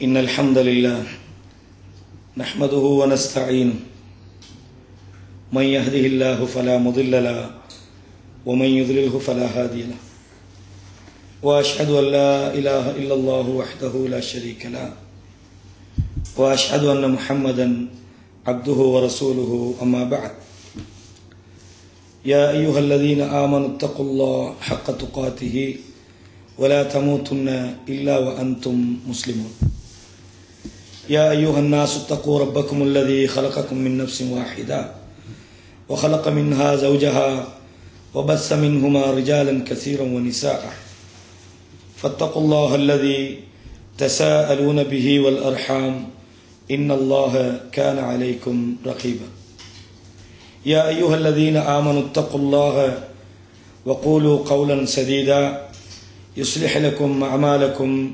إن الحمد لله نحمده ونستعينه من يهده الله فلا مضل له ومن يضلله فلا هادي له وأشهد أن لا إله إلا الله وحده لا شريك له وأشهد أن محمدا عبده ورسوله أما بعد يا أيها الذين آمنوا اتقوا الله حق تقاته ولا تموتن إلا وأنتم مسلمون يا أيها الناس اتقوا ربكم الذي خلقكم من نفس واحدة وخلق منها زوجها وبث منهما رجالا كثيرا ونساء فاتقوا الله الذي تساءلون به والأرحام إن الله كان عليكم رقيبا يا أيها الذين آمنوا اتقوا الله وقولوا قولا سديدا يصلح لكم أعمالكم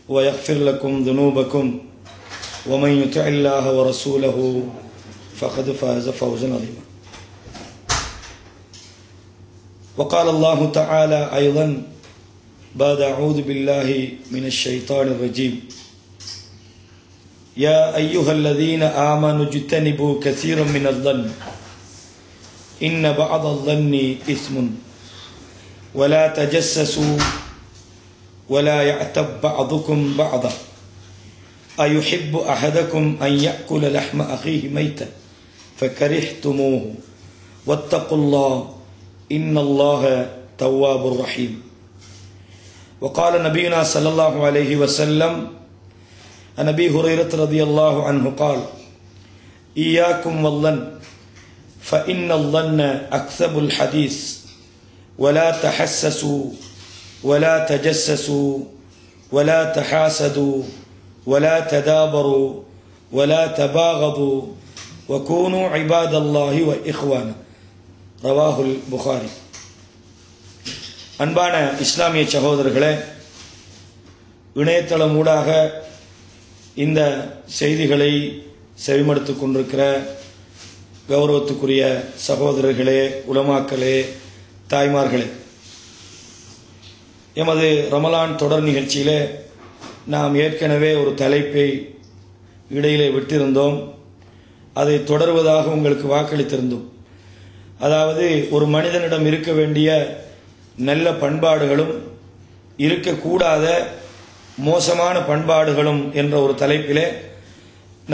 ويغفر لكم ذنوبكم ومن يطع الله ورسوله فقد فاز فوزا عظيما وقال الله تعالى أيضا بعد أعوذ بالله من الشيطان الرجيم يا أيها الذين آمنوا اجتنبوا كثيرا من الظن إن بعض الظن إثم ولا تجسسوا ولا يعتب بعضكم بعضا أيحب أحدكم أن يأكل لحم أخيه ميتا فكرهتموه واتقوا الله إن الله تواب رحيم وقال نبينا صلى الله عليه وسلم عن أبي هريرة رضي الله عنه قال إياكم والظن فإن الظن أكذب الحديث ولا تحسسوا ولا تجسسوا ولا تحاسدوا ولا تدابروا ولا تباغضوا وكونوا عباد الله وإخوانا رواه البخاري. அன்பான இஸ்லாமிய சகோதரர்களே, இணையதளம் ஊடாக இந்த செய்திகளை செவிமடுத்துக் கொண்டிருக்கிற கௌரவத்துக்குரிய சகோதரர்களே, உலமாக்களே, தாய்மார்களே, எமது ரமலான் தொடர் நிகழ்ச்சியிலே நாம் ஏற்கனவே ஒரு தலைப்பை இடையிலே விட்டிருந்தோம். அதை தொடர்வதாக உங்களுக்கு வாக்களித்திருந்தோம். அதாவது ஒரு மனிதனிடம் இருக்க வேண்டிய நல்ல பண்பாடுகளும் இருக்கக்கூடாத மோசமான பண்பாடுகளும் என்ற ஒரு தலைப்பிலே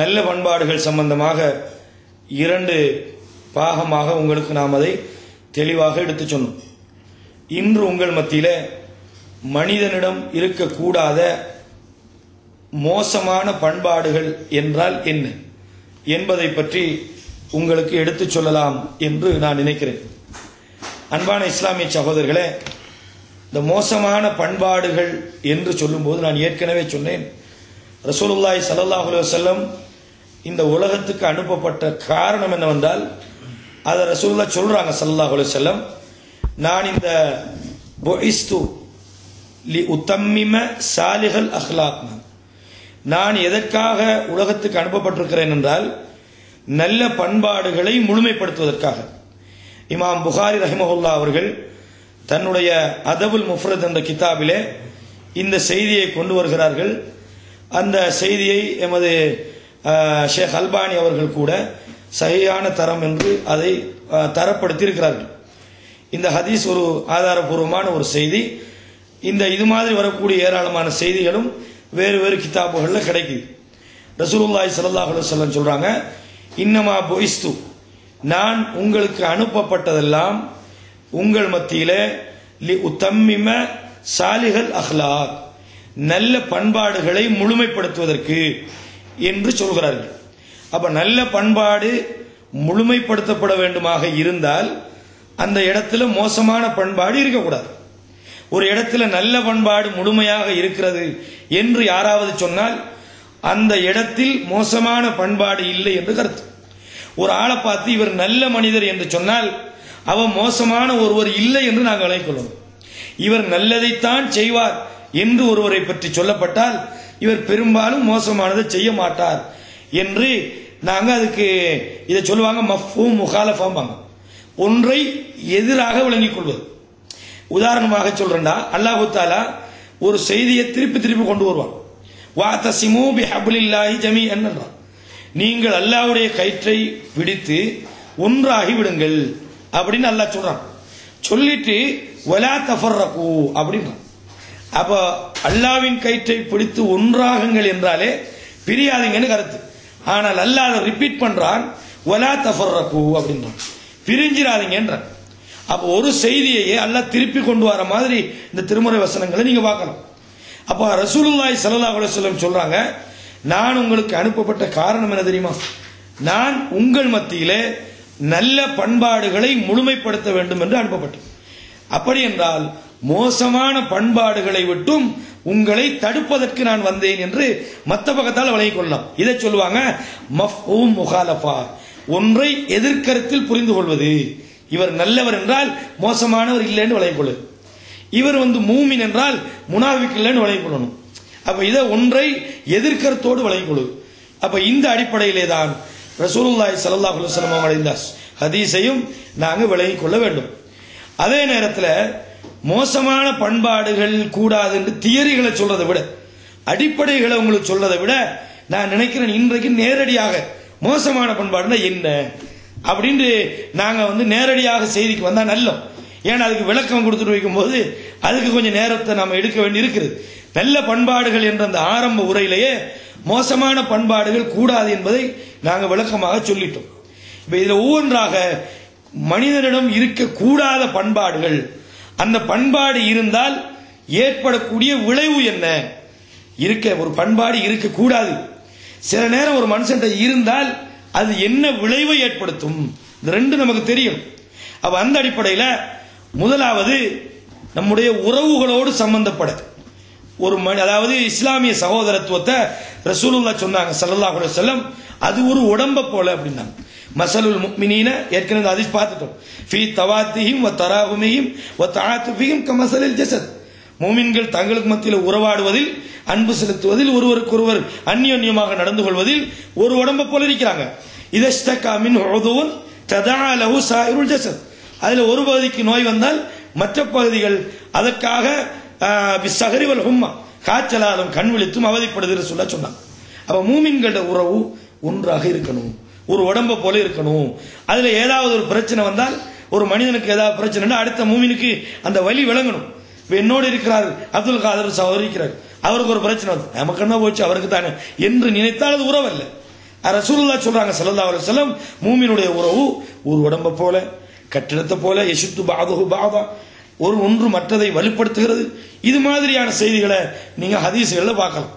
நல்ல பண்பாடுகள் சம்பந்தமாக 2 பாகமாக உங்களுக்கு நாம் அதை தெளிவாக எடுத்து சொன்னோம். இன்று உங்கள் மத்தியிலே மனிதனிடம் இருக்கக்கூடாத மோசமான பண்பாடுகள் என்றால் என்ன என்பதை பற்றி உங்களுக்கு எடுத்துச் சொல்லலாம் என்று நான் நினைக்கிறேன். அன்பான இஸ்லாமிய சகோதரர்களே, இந்த மோசமான பண்பாடுகள் என்று சொல்லும்போது நான் ஏற்கனவே சொன்னேன், ரசூலுல்லாஹி ஸல்லல்லாஹு அலைஹி வஸல்லம் இந்த உலகத்துக்கு அனுப்பப்பட்ட காரணம் என்னவென்றால், அதை ரசூலுல்லாஹ் சொல்றாங்க ஸல்லல்லாஹு அலைஹி வஸல்லம், நான் இந்த புஇஸ்து லி உத்தம்மிம சாலிஹல் அஹ்லாக், நான் எதற்காக உலகத்துக்கு அனுப்பப்பட்டிருக்கிறேன் என்றால் நல்ல பண்பாடுகளை முழுமைப்படுத்துவதற்காக. இமாம் புகாரி ரஹிமஹுல்லா அவர்கள் தன்னுடைய அதபுல் முஃப்ரத் என்ற கிதாபிலே இந்த செய்தியை கொண்டு வருகிறார்கள். அந்த செய்தியை எமது ஷேக் அல்பானி அவர்கள் கூட சஹீஹான தரம் என்று அதை தரப்படுத்தி இருக்கிறார்கள். இந்த ஹதீஸ் ஒரு ஆதாரபூர்வமான ஒரு செய்தி. இது மாதிரி வரக்கூடிய ஏராளமான செய்திகளும் வேறு வேறு கிதாபுகளில் கிடைக்குது. ரசூலுல்லாஹி ஸல்லல்லாஹு அலைஹி வஸல்லம் சொல்றாங்க, இன்னமா புஇஸ்து, நான் உங்களுக்கு அனுப்பப்பட்டதெல்லாம் உங்கள் மத்தியிலே லி உத்தம்மிம சாலிஹல் அஹ்லாக், நல்ல பண்பாடுகளை முழுமைப்படுத்துவதற்கு என்று சொல்கிறார்கள். அப்ப நல்ல பண்பாடு முழுமைப்படுத்தப்பட வேண்டுமாக இருந்தால் அந்த இடத்துல மோசமான பண்பாடு இருக்கக்கூடாது. ஒரு இடத்துல நல்ல பண்பாடு முழுமையாக இருக்கிறது என்று யாராவது சொன்னால் அந்த இடத்தில் மோசமான பண்பாடு இல்லை என்று கருத்து. ஒரு ஆளை பார்த்து இவர் நல்ல மனிதர் என்று சொன்னால் அவன் மோசமான ஒருவர் இல்லை என்று நாங்கள் அழைக்கொள்ளும். இவர் நல்லதைத்தான் செய்வார் என்று ஒருவரை பற்றி சொல்லப்பட்டால் இவர் பெரும்பாலும் மோசமானதை செய்ய மாட்டார் என்று நாங்கள் அதுக்கு இதை சொல்லுவாங்க, மஃபூம் முகாலஃபாம்பாங்க, ஒன்றை எதிராக விளங்கிக் கொள்வது. உதாரணமாக சொல்றேன்டா, அல்லாஹு தஆலா ஒரு செய்தியை திருப்பி திருப்பி கொண்டு வருவான். வஅதஸிமூ பிஹப்லில்லாஹி ஜமீஅன் என்றான். நீங்கள் அல்லாஹ்வுடைய கயிற்றை பிடித்து ஒன்றாகி விடுங்கள் அப்படின்னு அல்லாஹ் சொல்றான். சொல்லிட்டு வலா தஃபர்ரகு அப்படின்றான். அப்ப அல்லாஹ்வின் கயிற்றை பிடித்து ஒன்றாகுங்கள் என்றாலே பிரியாதீங்கன்னு கருத்து. ஆனால் அல்லாஹ் அதை ரிப்பீட் பண்றான், வலா தஃபர்ரகு அப்படின்றான், பிரிஞ்சிராதீங்கன்றான். அப்போ ஒரு செய்தியையே அல்லாஹ் திருப்பி கொண்டு வர மாதிரி இந்த திருமுறை வசனங்களை நீங்க பார்க்கலாம். அப்ப ரசூலுல்லாஹி ஸல்லல்லாஹு அலைஹி வஸல்லம் சொல்றாங்க, நான் உங்களுக்கு அனுப்பப்பட்ட காரணம் என்ன தெரியுமா? நான் உங்கள் மத்தியிலே நல்ல பண்பாடுகளை முழுமைப்படுத்த வேண்டும் என்று அனுப்பப்பட்டேன். அப்படி என்றால் மோசமான பண்பாடுகளை விட்டும் உங்களை தடுப்பதற்கு நான் வந்தேன் என்று மத்த பக்கத்தால் விளங்கிக் கொள்ளலாம். இதை சொல்லுவாங்க மஃஹூம் முகாலஃபா, ஒன்றை எதிர்கருத்தில் புரிந்து கொள்வது. இவர் நல்லவர் என்றால் மோசமானவர் இல்லைன்னு விளங்கிக் கொள்ளு, இவர் மூமின் என்றால் முனாஃபிக் இல்லைன்னு விளங்கிக் கொள்ளணும். அப்ப இதை ஒன்றை எதிர்கருத்தோடு விளங்கிக் கொள்ளு. அப்ப இந்த அடிப்படையிலே தான் ரசூலுல்லாஹி ஸல்லல்லாஹு அலைஹி வஸல்லம் அவர்களின் ஹதீஸையும் நாங்கள் விளங்கிக் கொள்ள வேண்டும். அதே நேரத்தில் மோசமான பண்பாடுகள் கூடாது என்று தியரிகளை சொல்றதை விட, அடிப்படைகளை உங்களுக்கு சொல்றதை விட, நான் நினைக்கிறேன் இன்றைக்கு நேரடியாக மோசமான பண்பாடுனா என்ன அப்படின்னு நாங்க நேரடியாக செய்திக்கு வந்தா நல்லோம். ஏன்னா அதுக்கு விளக்கம் கொடுத்துட்டு வைக்கும் போது அதுக்கு கொஞ்சம் நேரத்தை நாம எடுக்க வேண்டி இருக்குது. நல்ல பண்பாடுகள் என்ற அந்த ஆரம்ப உரையிலேயே மோசமான பண்பாடுகள் கூடாது என்பதை நாங்கள் விளக்கமாக சொல்லிட்டோம். இப்ப இதுல ஒவ்வொன்றாக மனிதனிடம் இருக்கக்கூடாத பண்பாடுகள், அந்த பண்பாடு இருந்தால் ஏற்படக்கூடிய விளைவு என்ன, ஒரு பண்பாடு இருக்கக்கூடாது, சில நேரம் ஒரு மனுஷன் இருந்தால் அது என்ன விளைவை ஏற்படுத்தும், இந்த ரெண்டு நமக்கு தெரியும். அப்ப அந்த அடிப்படையில் முதலாவது நம்முடைய உறவுகளோடு சம்பந்தப்பட ஒரு அதாவது இஸ்லாமிய சகோதரத்துவத்தை ரசூலுல்லாஹ் சொன்னாங்க ஸல்லல்லாஹு அலைஹி வஸல்லம், அது ஒரு உடம்ப போல அப்படின்னாங்க. மஸலுல் முஃமினீன ஏற்கனவே ஹதீஸ் பார்த்துட்டோம். ஃபீ தவாத்திஹிம் வ தராஹுமிஹிம் வ தஆத்துஃபிஹிம் கமஸலில் ஜஸத், மூமின்கள் தங்களுக்கு மத்தியில் உறவாடுவதில், அன்பு செலுத்துவதில், ஒருவருக்கொருவர் அந்யோன்யமாக நடந்து கொள்வதில் ஒரு உடம்ப போல இருக்கிறாங்க. இதஸ்தகா மின் உதுவன் ததஆ லஹு சாயிருல் ஜஸத், அதுல ஒரு பகுதிக்கு நோய் வந்தால் மற்ற பகுதிகள் அதற்காக பிஸ்ஸஹரி வல் ஹும்மா, காய்ச்சலாலும் கண் விழித்தும் அவதிப்படுது சொல்ல சொன்னாங்க. அப்ப மூமின்களோட உறவு ஒன்றாக இருக்கணும், ஒரு உடம்ப போல இருக்கணும். அதுல ஏதாவது ஒரு பிரச்சனை வந்தால், ஒரு மனிதனுக்கு ஏதாவது பிரச்சனை அடுத்த மூமினுக்கு அந்த வலி விளங்கணும். என்னோடு இருக்கிறார் அப்துல் காதர் சகோதரர் இருக்கிறார், அவருக்கு ஒரு பிரச்சனை வந்து நமக்கு என்ன போச்சு அவருக்கு தானே என்று நினைத்தால் அது உறவு அல்ல. ரசூலுல்லாஹ் சொல்றாங்க ஸல்லல்லாஹு அலைஹி வஸல்லம், மூமினுடைய உறவு ஒரு உடம்ப போல, கட்டிடத்தை போல, யஷுத்து பாதுஹு பாதா, ஒன்று மற்றதை வலுப்படுத்துகிறது. இது மாதிரியான செய்திகளை நீங்க ஹதீஸ்களில் பார்க்கலாம்.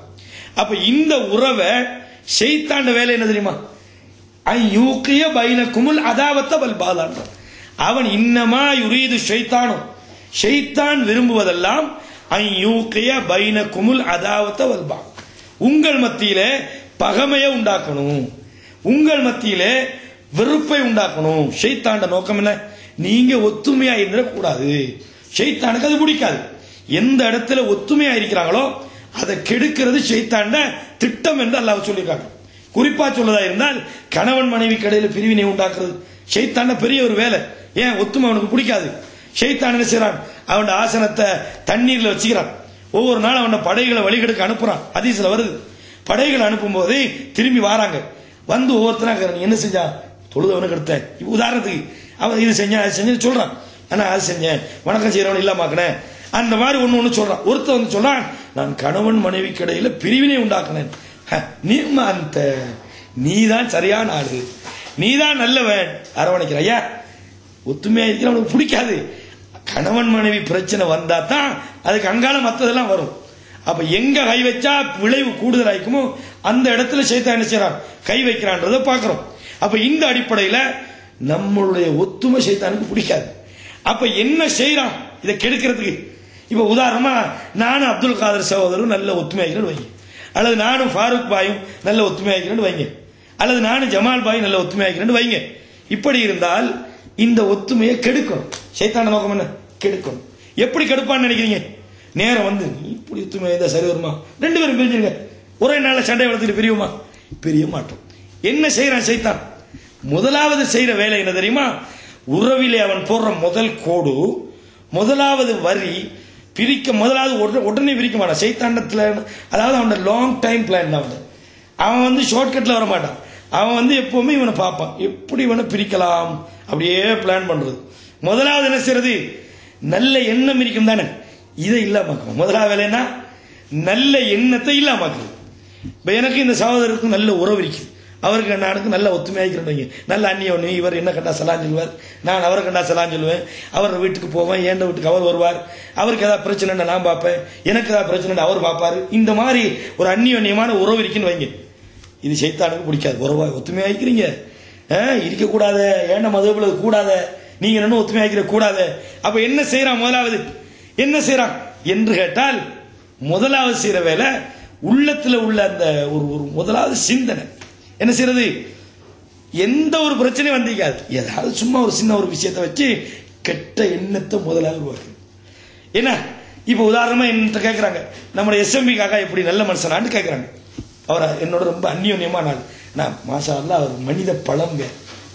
அப்ப இந்த உறவை ஷைத்தாண்ட வேலை என்ன தெரியுமா? ஐயூக்கிய பைனகுமுல் அதாவத்த வல் பாதா, அவன் இன்னமா யுரீது ஷைத்தானு, ஷைத்தான் விரும்புவதெல்லாம் ஐயூக்கிய பைனகுமுல் அதாவத்த வல் பாதா, உங்கள் மத்தியிலே பகைமையை உண்டாக்கணும், உங்கள் மத்தியிலே வெறுப்பை உண்டாக்கணும். ஷைத்தாண்ட நோக்கம் என்ன? நீங்க ஒத்துமையா இருந்துடக்கூடாது. ஷைத்தானுக்கு அது பிடிக்காது. எந்த இடத்துல ஒத்துமையா இருக்கிறாங்களோ அதை கெடுக்கிறது ஷைத்தாண்ட திட்டம் என்று அல்லாஹ் சொல்லியிருக்காங்க. குறிப்பா சொல்லதா இருந்தால் கணவன் மனைவி கடையில் பிரிவினை உண்டாக்குறது ஷைத்தாண்ட பெரிய ஒரு வேலை. ஏன்? ஒத்துமை அவனுக்கு பிடிக்காது. ஷைத்தான் என்ன செய்யறான்? அவன் ஆசனத்தை தண்ணீர்ல வச்சுக்கிறான். ஒவ்வொரு நாள் அவன் படைகளை வழிகெடுக்க அனுப்புறான். ஹதீஸ்ல வருது, படைகள் அனுப்பும் போது திரும்பி வராங்க, வந்து ஒவ்வொருத்தராக நீ என்ன செஞ்சா? தொழுதவனுக்கு எடுத்த உதாரணத்துக்கு அவன் இது செஞ்சேன் அது செஞ்சு சொல்றான், ஆனா அது செஞ்சேன், வணக்கம் செய்யறவன் இல்லாமக்கினேன், அந்த மாதிரி ஒண்ணு சொல்றான். ஒருத்தர் வந்து சொல்றான், நான் கணவன் மனைவி கடையில பிரிவினை உண்டாக்குனேன். அந்த நீதான் சரியான ஆளு, நீதான் நல்லவன் அரவணைக்கிற. ஐயா, ஒத்துமையா இருக்கிற அவனுக்கு பிடிக்காது. கணவன் மனைவி பிரச்சனை வந்தா தான் அதுக்கு அங்கால மற்றதெல்லாம் வரும். அப்ப எங்க கை வச்சா விளைவு கூடுதலாய்க்குமோ அந்த இடத்துல ஷைத்தான் என்ன செய்யறான்? கை வைக்கிறான்றதை பாக்குறோம். அப்ப இந்த அடிப்படையில நம்மளுடைய ஒத்துமை ஷைத்தானுக்கு பிடிக்காது. அப்ப என்ன செய்யறான் இதை கெடுக்கிறதுக்கு? இப்ப உதாரணமா நானும் அப்துல் காதர் சகோதரரும் நல்ல ஒத்துமையாகிறேன்னு வைங்க, அல்லது நானும் ஃபாரூக் பாயும் நல்ல ஒத்துமையாகிறேன்னு வைங்க, அல்லது நானும் ஜமால் பாயும் நல்ல ஒத்துமையாகிறேன்னு வைங்க. இப்படி இருந்தால் இந்த ஒத்துமையை கெடுக்கணும். ஷைத்தான நோக்கம் என்ன? கெடுக்கணும். எப்படி கெடுப்பான்னு நினைக்கிறீங்க? நேரம் வந்து இப்படி ஒத்துமையா சரி வருமா? ரெண்டு பேரும் பிரிஞ்சிருங்க, ஒரே நாள்ல சண்டை வளர்த்துட்டு பிரியுமா? பிரிய மாட்டோம். என்ன செய்யறான் ஷைத்தான்? முதலாவது செய்யற வேலை என்ன தெரியுமா? உறவிலே அவன் போடுற முதல் கோடு, முதலாவது வரி பிரிக்க முதலாவது உடனே பிரிக்க மாட்டான். சைத்தாண்டத்தில் அதாவது அவனோட லாங் டைம் பிளான் தான். அவன் வந்து ஷார்ட்கட்டில் வர மாட்டான். அவன் வந்து எப்பவுமே இவனை பார்ப்பான், எப்படி இவனை பிரிக்கலாம் அப்படியே பிளான் பண்றது. முதலாவது என்ன செய்யறது? நல்ல எண்ணம் இருக்கும் தானே, இதை இல்லாம முதலாவது வேலைன்னா நல்ல எண்ணத்தை இல்லாமக்குது. இப்போ எனக்கு இந்த சகோதரருக்கு நல்ல உறவு இருக்குது, அவருக்கு நானுக்கு நல்ல ஒத்துமையாக்கிறேன், நல்ல அந்நிய இவர் என்ன கண்டா சலான் சொல்லுவார், நான் அவரை கண்டா சலான் சொல்லுவேன், அவர் வீட்டுக்கு போவேன், என் வீட்டுக்கு அவர் வருவார், அவருக்கு ஏதாவது பிரச்சனை நான் பார்ப்பேன், எனக்கு ஏதாவது பிரச்சனை அவர் பார்ப்பாரு. இந்த மாதிரி ஒரு அந்நியமான உறவு இருக்குன்னு வைங்க. இது சைத்தானுக்கு பிடிக்காது. உறவா ஒத்துமையாக்கிறீங்க இருக்கக்கூடாது, ஏன்ன மதுபுல கூடாத, நீங்க என்ன ஒத்துமையாக்கிற கூடாது. அப்ப என்ன செய்யறான்? முதலாவது என்ன செய்யறான் என்று கேட்டால், முதலாவது செய்யற வேலை உள்ளத்துல உள்ள அந்த ஒரு முதலாவது சிந்தனை என்ன செய்யறது? எந்த ஒரு பிரச்சனையும் வந்திருக்காது, ஏதாவது சும்மா ஒரு சின்ன ஒரு விஷயத்தை வச்சு கெட்ட எண்ணத்தை முதலாவது உருவாக்கு. என்ன இப்ப உதாரணமா என்ன கேட்கறாங்க, நம்முடைய எஸ்எம்பி காக்கா எப்படி நல்ல மனுஷனான்னு கேட்கறாங்க. அவரை என்னோட ரொம்ப அந்நியோன்யமான ஆள், நான் மாஷா அல்லாஹ் அவர் மனித பழங்க,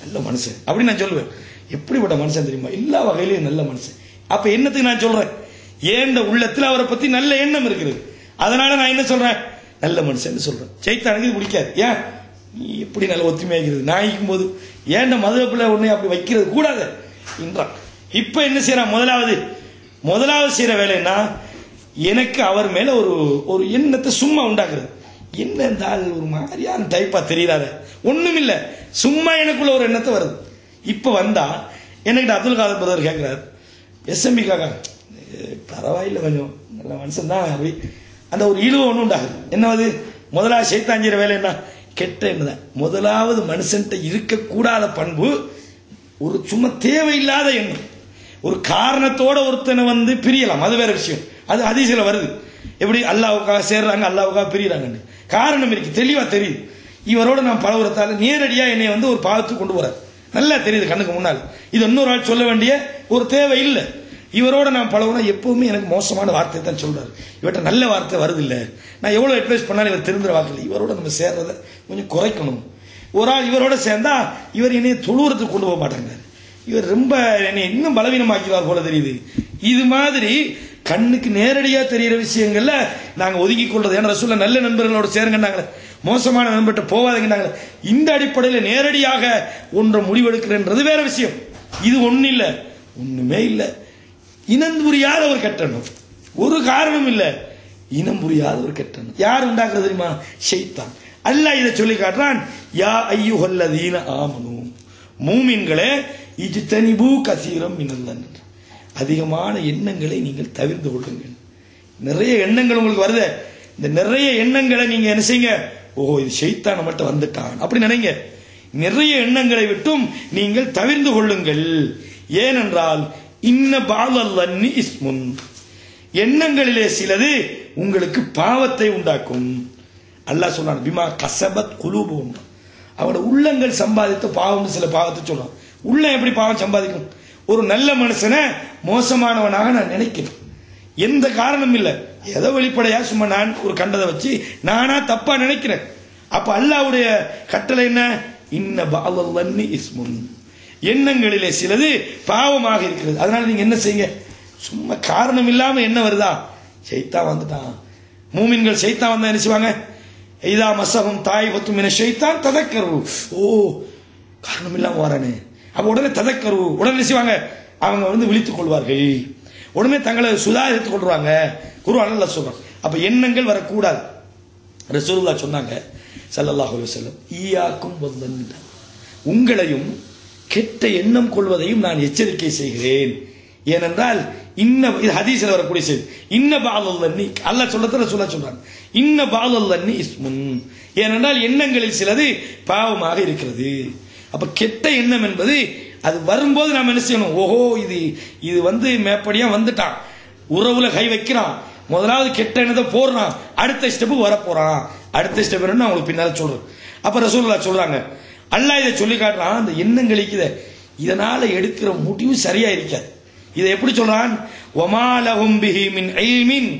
நல்ல மனுஷன் அப்படின்னு நான் சொல்லுவேன். எப்படிப்பட்ட மனுஷன் தெரியுமா? எல்லா வகையிலையும் நல்ல மனுஷன். அப்ப என்னத்துக்கு நான் சொல்றேன்? ஏன் உள்ளத்துல அவரை பத்தி நல்ல எண்ணம் இருக்குது, அதனால நான் என்ன சொல்றேன்? நல்ல மனுஷன் சொல்றேன். சைத்தானுக்கு இது பிடிக்காது. ஏன் நீ எப்படி நல்ல ஒத்துமையாகிறது, நான் இருக்கும் போது ஏன் மதுரப்புல உன்னை அப்படி வைக்கிறது கூடாது என்றான். இப்ப என்ன செய்யறான்? முதலாவது செய்யற வேலைன்னா எனக்கு அவர் மேல ஒரு எண்ணத்தை சும்மா உண்டாக்குறது. என்ன இருந்தால் ஒரு மாதிரியான டைப்பா தெரியறாரு, ஒண்ணும் இல்ல, சும்மா எனக்குள்ள ஒரு எண்ணத்தை வருது. இப்ப வந்தா எனக்கு அப்துல் காதர் பிரதர் கேட்கிறார், எஸ்எம்பி காக்கா பரவாயில்ல, கொஞ்சம் நல்ல மனுஷன் தான், அப்படி அந்த ஒரு இழுவ ஒண்ணு உண்டாகுது. என்னவது? முதலாவது சைத்தாஞ்சிற வேலை என்ன? கெட்ட எண்ணம். முதலாவது மனுஷன்ட்ட இருக்கக்கூடாத பண்பு ஒரு சும்மா தேவையில்லாத எண்ணம். ஒரு காரணத்தோட ஒருத்தனை வந்து பிரியலாம், அது வேற விஷயம், அது ஹதீஸ்ல வருது. எப்படி அல்லாஹ்வுக்காக சேர்றாங்க, அல்லாஹ்வுக்காக பிரியறாங்க, காரணம் இருக்கு, தெளிவா தெரியுது. இவரோட நான் பழகுறதால நேரடியா என்னை வந்து ஒரு பாவத்துக்கு கொண்டு போறாரு, நல்லா தெரியுது கண்ணுக்கு முன்னால். இது இன்னொரு ஆள் சொல்ல வேண்டிய ஒரு தேவை இல்லை. இவரோட நான் பழகுனா எப்பவுமே எனக்கு மோசமான வார்த்தை தான் சொல்றாரு, இவர்கிட்ட நல்ல வார்த்தை வருது இல்ல, நான் எவ்வளவு அட்வைஸ் பண்ணாலும் இவர் திருந்துற வாக்கு. இவரோட நம்ம சேர்றதை கொஞ்சம் குறைக்கணும். ஒரு ஆள் இவரோட சேர்ந்தா இவர் என்னைய தொழுவுறதுக்கு கொண்டு போக மாட்டாங்க, இவர் ரொம்ப என்னை இன்னும் பலவீனமாக்கிறார் போல தெரியுது. இது மாதிரி கண்ணுக்கு நேரடியா தெரிகிற விஷயங்கள்ல நாங்க ஒதுக்கி கொள்றது. ஏன்னா ரசூலுல்லாஹ் நல்ல நண்பர்களோட சேருங்கன்னாங்களே, மோசமான நண்பர்கிட்ட போவாதீங்கன்னாங்களே. இந்த அடிப்படையில் நேரடியாக ஒன்றை முடிவெடுக்கிறன்றது வேற விஷயம். இது ஒண்ணு இல்ல, ஒண்ணுமே இல்ல, இனம் புரியாத ஒரு கெட்டணும், ஒரு காரணம் இல்ல, இனம் புரியாத ஒரு கெட்டணும். யார் உண்டாக்குறது தெரியுமா? ஷைத்தான். அல்லாஹ் இதை சொல்லி காட்டுறான், யா அய்யுஹல்லதீன ஆமனூ, மூமின்களே, இஜ்தனிபூ கஸீரம் மினல், அதிகமான எண்ணங்களை நீங்கள் தவிர்த்து கொள்ளுங்கள். நிறைய எண்ணங்கள் உங்களுக்கு வருது, இந்த நிறைய எண்ணங்களை நீங்க என்ன செய்யுங்க? ஓ இது ஷைத்தான் நம்மகிட்ட வந்துட்டான் அப்படி நினைங்க. நிறைய எண்ணங்களை விட்டும் நீங்கள் தவிர்த்து கொள்ளுங்கள். ஏனென்றால் இன்ன பாலல்லன்னி இஸ்முன், எண்ணங்களிலே சிலது உங்களுக்கு பாவத்தை உண்டாக்கும். அல்லாஹ் சொல்றான், பிமா கஸபத் குலூபுஹும், அவனோட உள்ளங்கள் சம்பாதித்த பாவம். சில பாவத்தை சொல்றான். உள்ளம் எப்படி பாவம் சம்பாதிக்கும்? ஒரு நல்ல மனுஷனை மோசமானவனாக நான் நினைக்கிறேன், எந்த காரணம் இல்லை, ஏதோ வெளிப்படையா சும்மா நான் ஒரு கண்டதை வச்சு நானா தப்பா நினைக்கிறேன். அப்ப அல்லாஹ்வுடைய கட்டளை என்ன? இன்ன பாலல்லன்னி இஸ்முன், எண்ணங்களிலே சிலது பாவமாக இருக்கிறது. அதனால நீங்க என்ன செய்யுங்க? சும்மா காரணம் இல்லாம என்ன வருதா? ஷைத்தான் வந்துட்டான். மூமின்கள் ஷைத்தான் வந்தா என்ன செய்வாங்க? இதா மஸஹும் தாயிஃபத்தும் மின ஷைத்தான் ததக்கரு, ஓ காரணம் இல்லாம வரானே, அப்ப உடனே ததக்கரு, உடனே செய்வாங்க, அவங்க வந்து விழித்துக் கொள்வார்கள், உடனே தங்களை சுதாரித்துக் கொள்வாங்க. குர்ஆன்ல அல்லாஹ் சொல்றான். அப்ப எண்ணங்கள் வரக்கூடாது. ரசூலுல்லாஹ் சொன்னாங்க ஸல்லல்லாஹு அலைஹி வஸல்லம், ஈயாக்கும் வதன்ன, உங்களையும் கெட்ட எண்ணம் கொள்வதையும் நான் எச்சரிக்கை செய்கிறேன். ஏனென்றால் இன்ன, இது ஹதீஸ்ல வரக்கூடிய செய்தி, இன்ன பாலல்லன்னி, அல்லாஹ் சொல்றத ரசூலுல்லாஹ் சொல்றாங்க, இன்ன பாலல்லன்னி இஸ்முன், ஏனென்றால் எண்ணங்களில் சிலது பாவமாக இருக்கிறது. அப்ப கெட்ட எண்ணம் என்பது அது வரும்போது நாம் என்ன செய்யணும்? ஓஹோ இது வந்து மேப்படியா வந்துட்டான், உறவுல கை வைக்கிறான், முதலாவது கெட்ட எண்ணத்தை போடுறான், அடுத்த ஸ்டெப் வர போறான், அடுத்த ஸ்டெப் என்ன அவங்களுக்கு பின்னால சொல்றேன். அப்ப ரசூலுல்லாஹ் சொல்றாங்க, அல்லாஹ் இதை சொல்லி காட்டுறான், அந்த எண்ணங்களுக்கு இதனால எடுக்கிற முடிவு சரியா இருக்காது. இதை எப்படி சொல்றான்? வமா லஹும் பிஹி மின் இல்மின்,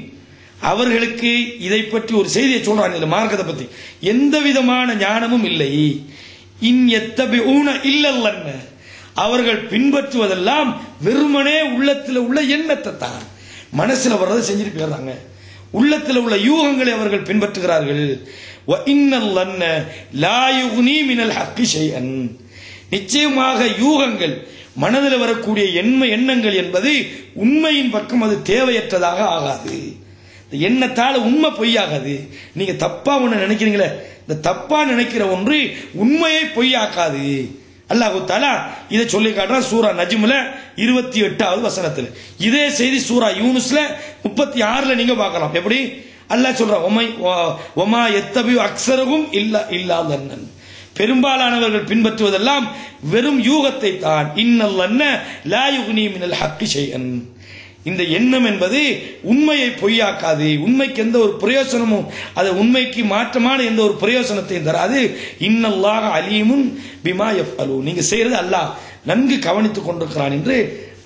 அவர்களுக்கு இதை பற்றி ஒரு செய்தியை சொல்றான், இந்த மார்க்கத்தை பத்தி எந்த விதமான ஞானமும் இல்லை. இன் யத்தபிஊன இல்லல்லன்ன, அவர்கள் பின்பற்றுவதெல்லாம் வெறுமனே உள்ளத்தில் உள்ள எண்ணத்தை தான். மனசுல வர்றதை செஞ்சுட்டு போயிடுறாங்க. உள்ளத்தில் உள்ள யூகங்களை அவர்கள் பின்பற்றுகிறார்கள். நிச்சயமாக யூகங்கள், மனதில் வரக்கூடிய எண்ணங்கள் என்பது உண்மையின் பக்கம் அது தேவையற்றதாக ஆகாது. எண்ணத்தால் உண்மை பொய்யாகாது. நீங்க தப்பா ஒண்ணு நினைக்கிறீங்களே, இந்த தப்பா நினைக்கிற ஒன்று உண்மையை பொய்யாக்காது. அல்லாஹ் தஆலா இதை சொல்லி காட்டுறான் சூரா நஜ்ம்ல 28வது வசனத்தில். இதே செய்தி சூரா யூனுஸ்ல 36ல நீங்க பார்க்கலாம். எப்படி அல்லாஹ் சொல்றான், ஒமா யத்தபி அக்ஸரஹும் இல்லா லன்னன், பெரும்பாலானவர்கள் பின்பற்றுவதெல்லாம் வெறும் யூகத்தை தான். இன்னல் லன்ன லா யுக்னி மினல் ஹக்கி ஷைஅன், இந்த எண்ணம் என்பது உண்மையை பொய்யாக்காது. உண்மைக்கு எந்த ஒரு பிரயோசனமும், அது உண்மைக்கு மாற்றமான எந்த ஒரு பிரயோசனத்தையும் தராது. இன்னல்லாஹ அலீமுன் பிமா யஃஅலூ, நீங்க செய்யறது அல்லாஹ் நன்கு கவனித்துக் கொண்டிருக்கிறான் என்று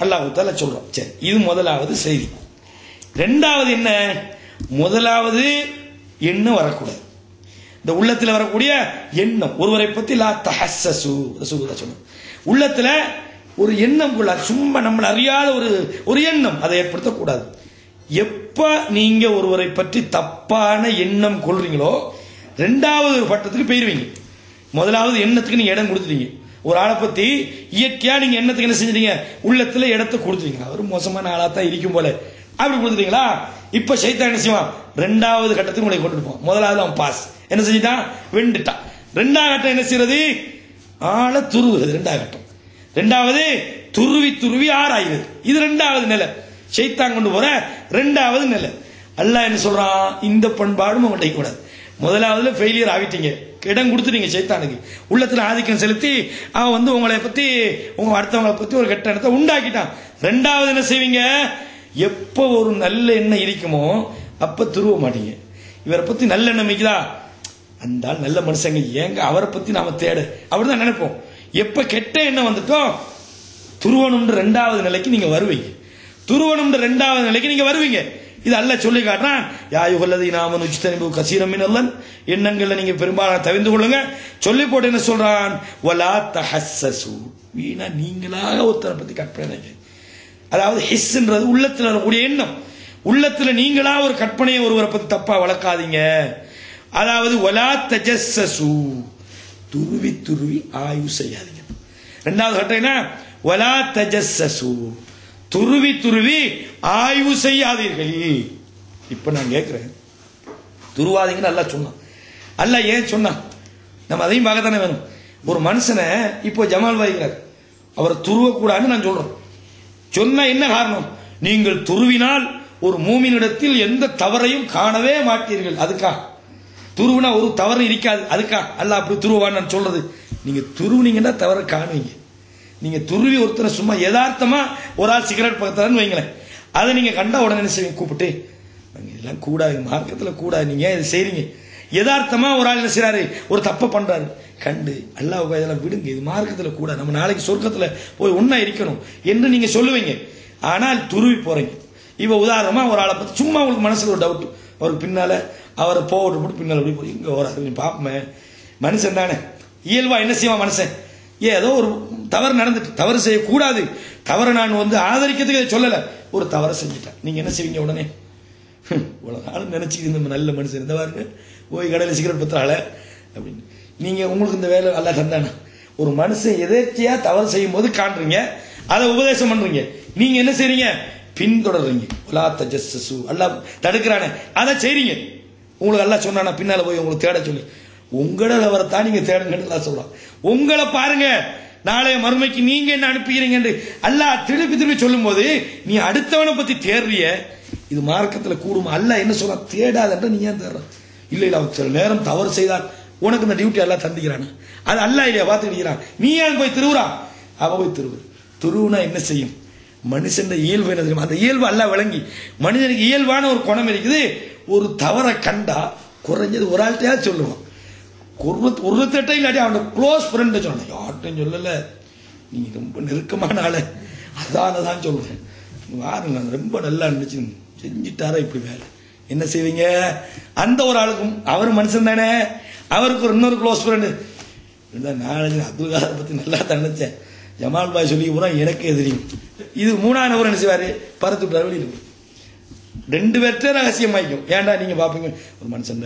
அல்லாஹ் தஆலா சொல்றான். சரி, இது முதலாவது செய்தி. இரண்டாவது என்ன? முதலாவது எண்ணம் வரக்கூடாது. இந்த உள்ளத்தில் வரக்கூடிய எண்ணம், ஒருவரை பத்தி லா தஹஸ்ஸசு, ரசூலுல்லாஹ் சொன்னாங்க, உள்ளத்துல ஒரு எண்ணம் கொள்ள, சும்மா நம்மள அறியாத ஒரு எண்ணம் அதை ஏற்படுத்தக்கூடாது. எப்ப நீங்க ஒருவரை பற்றி தப்பான எண்ணம் கொள்றீங்களோ ரெண்டாவது ஒரு பட்டத்துக்கு போயிருவீங்க. முதலாவது எண்ணத்துக்கு நீங்க இடம் கொடுத்துட்டீங்க. ஒரு ஆளை பத்தி இயற்கையா நீங்க எண்ணத்துக்கு என்ன செஞ்சிட்டீங்க? உள்ளத்துல இடத்தை கொடுத்துட்டீங்க. அவர் மோசமான ஆளா தான் இருக்கும் போல அப்படி கொடுத்துட்டீங்களா? இப்ப சைத்தான் என்ன செய்வான்? ரெண்டாவது கட்டத்துக்கு உங்களை கொண்டு போவான். முதலாவது அவன் பாஸ் என்ன செஞ்சிட்டான்? வெண்டுட்டான். ரெண்டாவது கட்டம் என்ன செய்யறது? ஆளை துருவுறது. ரெண்டாவது கட்டம். ரெண்டாவது துருவி ஆராய்வது. இது ரெண்டாவது நிலை, ஷைத்தான் கொண்டு போற ரெண்டாவது நிலை. அல்லாஹ் என்ன சொல்றான்? இந்த பண்பாடும் உங்கள்கிட்ட கூடாது. முதலாவதுல ஃபெயிலியர் ஆகிட்டீங்க, இடம் கொடுத்துட்டீங்க ஷைத்தானுக்கு, உள்ளத்துல ஆதிக்கம் செலுத்தி அவன் உங்களை பத்தி, உங்க அடுத்தவங்களை பத்தி ஒரு கெட்ட எண்ணத்தை உண்டாக்கிட்டான். ரெண்டாவது என்ன செய்வீங்க? எப்போ ஒரு நல்ல எண்ணம் இருக்குமோ அப்ப துருவ மாட்டீங்க. இவரை பத்தி நல்ல எண்ணம் இருக்குதா, அந்த நல்ல மனுஷங்க, ஏங்க அவரை பத்தி நாம தேட, அப்படிதான் நினைப்போம். எப்ப கெட்ட எண்ணம் வந்துட்டோம், துருவனும் ரெண்டாவது நிலைக்கு நீங்க வருவீங்க. துருவனும் ரெண்டாவது நிலைக்கு நீங்க வருவீங்க. இது அல்லாஹ் சொல்லி காட்டுறான். யா அய்யுஹல்லதீன ஆமனூ இஜ்தனிபூ கஸீரம் மினல் எண்ணங்கள்ல நீங்க பெரும்பாலான தவிர்த்து கொள்ளுங்க. சொல்லி போட்டு என்ன சொல்றான்? வலா தஹஸ்ஸசு, வீணா நீங்களாக ஒருத்தரை பத்தி கற்பனை. அதாவது ஹிஸ்ன்றது உள்ளத்துல வரக்கூடிய எண்ணம். உள்ளத்துல நீங்களா ஒரு கற்பனையை ஒருவரை பத்தி தப்பா வளர்க்காதீங்க. அதாவது வலா தஜஸ்ஸசு, துருவி ஆய்வு செய்யாதீங்க. ரெண்டாவது கட்டம் என்ன? வலா தஜஸ்ஸசு, துருவி ஆய்வு செய்யாதீர்கள். இப்ப நான் கேட்கிறேன், துருவாதீங்கன்னு அல்லாஹ் சொன்னான். அல்லாஹ் ஏன் சொன்னான்? நம்ம அதையும் பார்க்கத்தானே வேணும். ஒரு மனுஷனை இப்போ ஜமால் வாய்க்கிறார், அவரை துருவக்கூடாதுன்னு நான் சொல்றேன். சொன்ன என்ன காரணம்? நீங்கள் துருவினால் ஒரு மூமினிடத்தில் எந்த தவறையும் காணவே மாட்டீர்கள். அதுக்கா துருவுனா ஒரு தவறு இருக்காது, அதுக்கா அல்லாஹ் அப்படி துருவான்னு நான் சொல்றது. நீங்க துருவுனீங்கன்னா தவறை காணுவீங்க. நீங்க துருவி ஒருத்தரை சும்மா யதார்த்தமா ஒரு ஆள் சிகரெட் பக்கத்தான்னு வைங்களேன், அதை நீங்க கண்டா உடனே என்ன செய்வீங்க? கூப்பிட்டு இதெல்லாம் கூடாது, மார்க்கத்துல கூடாது, நீங்க இது செய்றீங்க. யதார்த்தமா ஒரு ஆள் என்ன செய்யறாரு? ஒரு தப்பை பண்றாரு, கண்டு அல்லாஹ் இதெல்லாம் விடுங்க, இது மார்க்கத்துல கூடாது, நம்ம நாளைக்கு சொர்க்கத்துல போய் ஒன்னா இருக்கணும் என்று நீங்க சொல்லுவீங்க. ஆனால் துருவி போறீங்க. இப்ப உதாரணமா ஒரு ஆளை பத்தி சும்மா உங்களுக்கு மனசுல ஒரு டவுட், அவருக்கு பின்னால அவரை போட்டு போட்டு பின்னால எப்படி போய் இங்க ஒரு பாப்பமே, மனுஷன் தானே, இயல்பா என்ன செய்வான் மனுஷன்? ஏதோ ஒரு தவறு நடந்துட்டு, தவறு செய்யக்கூடாது, தவறை நான் ஆதரிக்கிறதுக்கு அதை சொல்லல, ஒரு தவறை செஞ்சுட்டேன், நீங்க என்ன செய்வீங்க? உடனே இவ்வளவு நாள் நினைச்சுக்கிட்டு இந்த நல்ல மனுஷன் இந்த பாருங்க போய் கடையில் சிகரெட் பத்தால அப்படின்னு நீங்க உங்களுக்கு இந்த வேலை அல்லாஹ் தந்தானா? ஒரு மனுஷன் எதேச்சியா தவறு செய்யும் போது காண்றீங்க, அதை உபதேசம் பண்றீங்க, நீங்க என்ன செய்றீங்க? பின்தொடர்றீங்க. வலா தஜஸ்ஸசு, அல்லாஹ் தடுக்கிறானே அதை செய்றீங்க. உங்களுக்கு அல்லாஹ் சொன்னானா பின்னால போய் உங்களுக்கு தேட சொல்லி? உங்களோட அவரைத்தான் நீங்க தேடுங்கன்னு அல்லாஹ் சொல்றான். உங்களை பாருங்க, நாளைய மறுமைக்கு நீங்க என்ன அனுப்புகிறீங்க என்று அல்லாஹ் திருப்பி சொல்லும் போது நீ அடுத்தவனை பத்தி தேடுறிய, இது மார்க்கத்துல கூடுமா? அல்லாஹ் என்ன சொல்றான்? தேடாதன்ற நீ ஏன் தேடுற? இல்ல அவன் சில நேரம் தவறு செய்தால் உனக்கு இந்த டியூட்டி எல்லாம் தந்திக்கிறான், அது அல்லாஹ் இல்லையா பார்த்துக்கிறான், நீ ஏன் போய் திருவுறான்? அவ போய் திருவுனா என்ன செய்யும்? மனுஷன் இயல்பு என்ன தெரியும்? அந்த இயல்பு அல்லாஹ் விளங்கி, மனிதனுக்கு இயல்பான ஒரு குணம் இருக்குது, ஒரு தவறை கண்டா குறைஞ்சது ஒரு ஆள்கிட்டயா சொல்லுவான். ஒரு தட்டை இல்லாட்டி அவன் க்ளோஸ் ஃப்ரெண்ட் சொன்ன, யார்ட்டும் சொல்லல, நீங்க ரொம்ப நெருக்கமான ஆளு, அதானதான் சொல்றேன், வாருங்க ரொம்ப நல்லா இருந்துச்சு செஞ்சுட்டாரா இப்படி வேலை, என்ன செய்வீங்க? அந்த ஒரு ஆளுக்கும் அவர் மனுஷன் தானே, அவருக்கு ஒரு இன்னொரு க்ளோஸ் ஃப்ரெண்டு. நாளைக்கு அப்துல் கலாம் பத்தி நல்லா தான் நினைச்சேன், ஜமால் பாய் சொல்லி பூரா எனக்கு எதிரியும். இது மூணாவது நபர் என்ன செய்வாரு? பரத்து விட்டு வெளியில் 2 பேர்கிட்ட ரகசியமாய்க்கும். ஏன்டா நீங்க பாப்பீங்க ஒரு மனுஷன்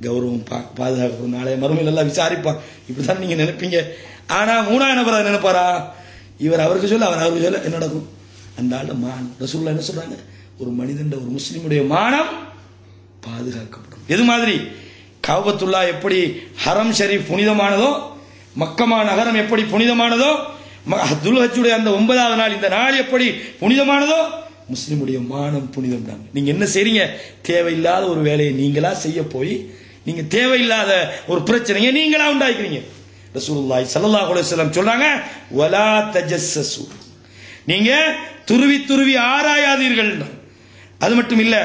கௌரவம் பாதுகாப்பு நாளைய மறுமையில் எல்லாம் விசாரிப்பான், இப்படிதான் நீங்க நினைப்பீங்க. ஆனா 3ஆவது நபர் அதை நினைப்பாரா? இவர் அவருக்கு சொல்ல, அவர் அவருக்கு சொல்ல, என்ன நடக்கும்? அந்த ஆளு மானம். ரசூலுல்லாஹ் என்ன சொல்றாங்க? ஒரு மனிதன், ஒரு முஸ்லிமுடைய மானம் பாதுகாக்கப்படும். எது மாதிரி? கஅபத்துல்லா எப்படி ஹரம் ஷரீஃப் புனிதமானதோ, மக்கமா நகரம் எப்படி புனிதமானதோ, துல்ஹஜ்ஜுடைய அந்த 9வது நாள் இந்த நாள் எப்படி புனிதமானதோ, முஸ்லிமுடைய மானம் புனிதம் தான். நீங்க என்ன செய்றீங்க? தேவையில்லாத ஒரு வேலையை நீங்களா செய்ய போய் நீங்க தேவையில்லாத ஒரு பிரச்சனையை நீங்களா உண்டாக்குறீங்க. ரசூலுல்லாஹி ஸல்லல்லாஹு அலைஹி வஸல்லம் சொல்றாங்க, வலா தஜஸ்ஸசு, நீங்க துருவி துருவி ஆராயாதீர்கள். அது மட்டும் இல்ல,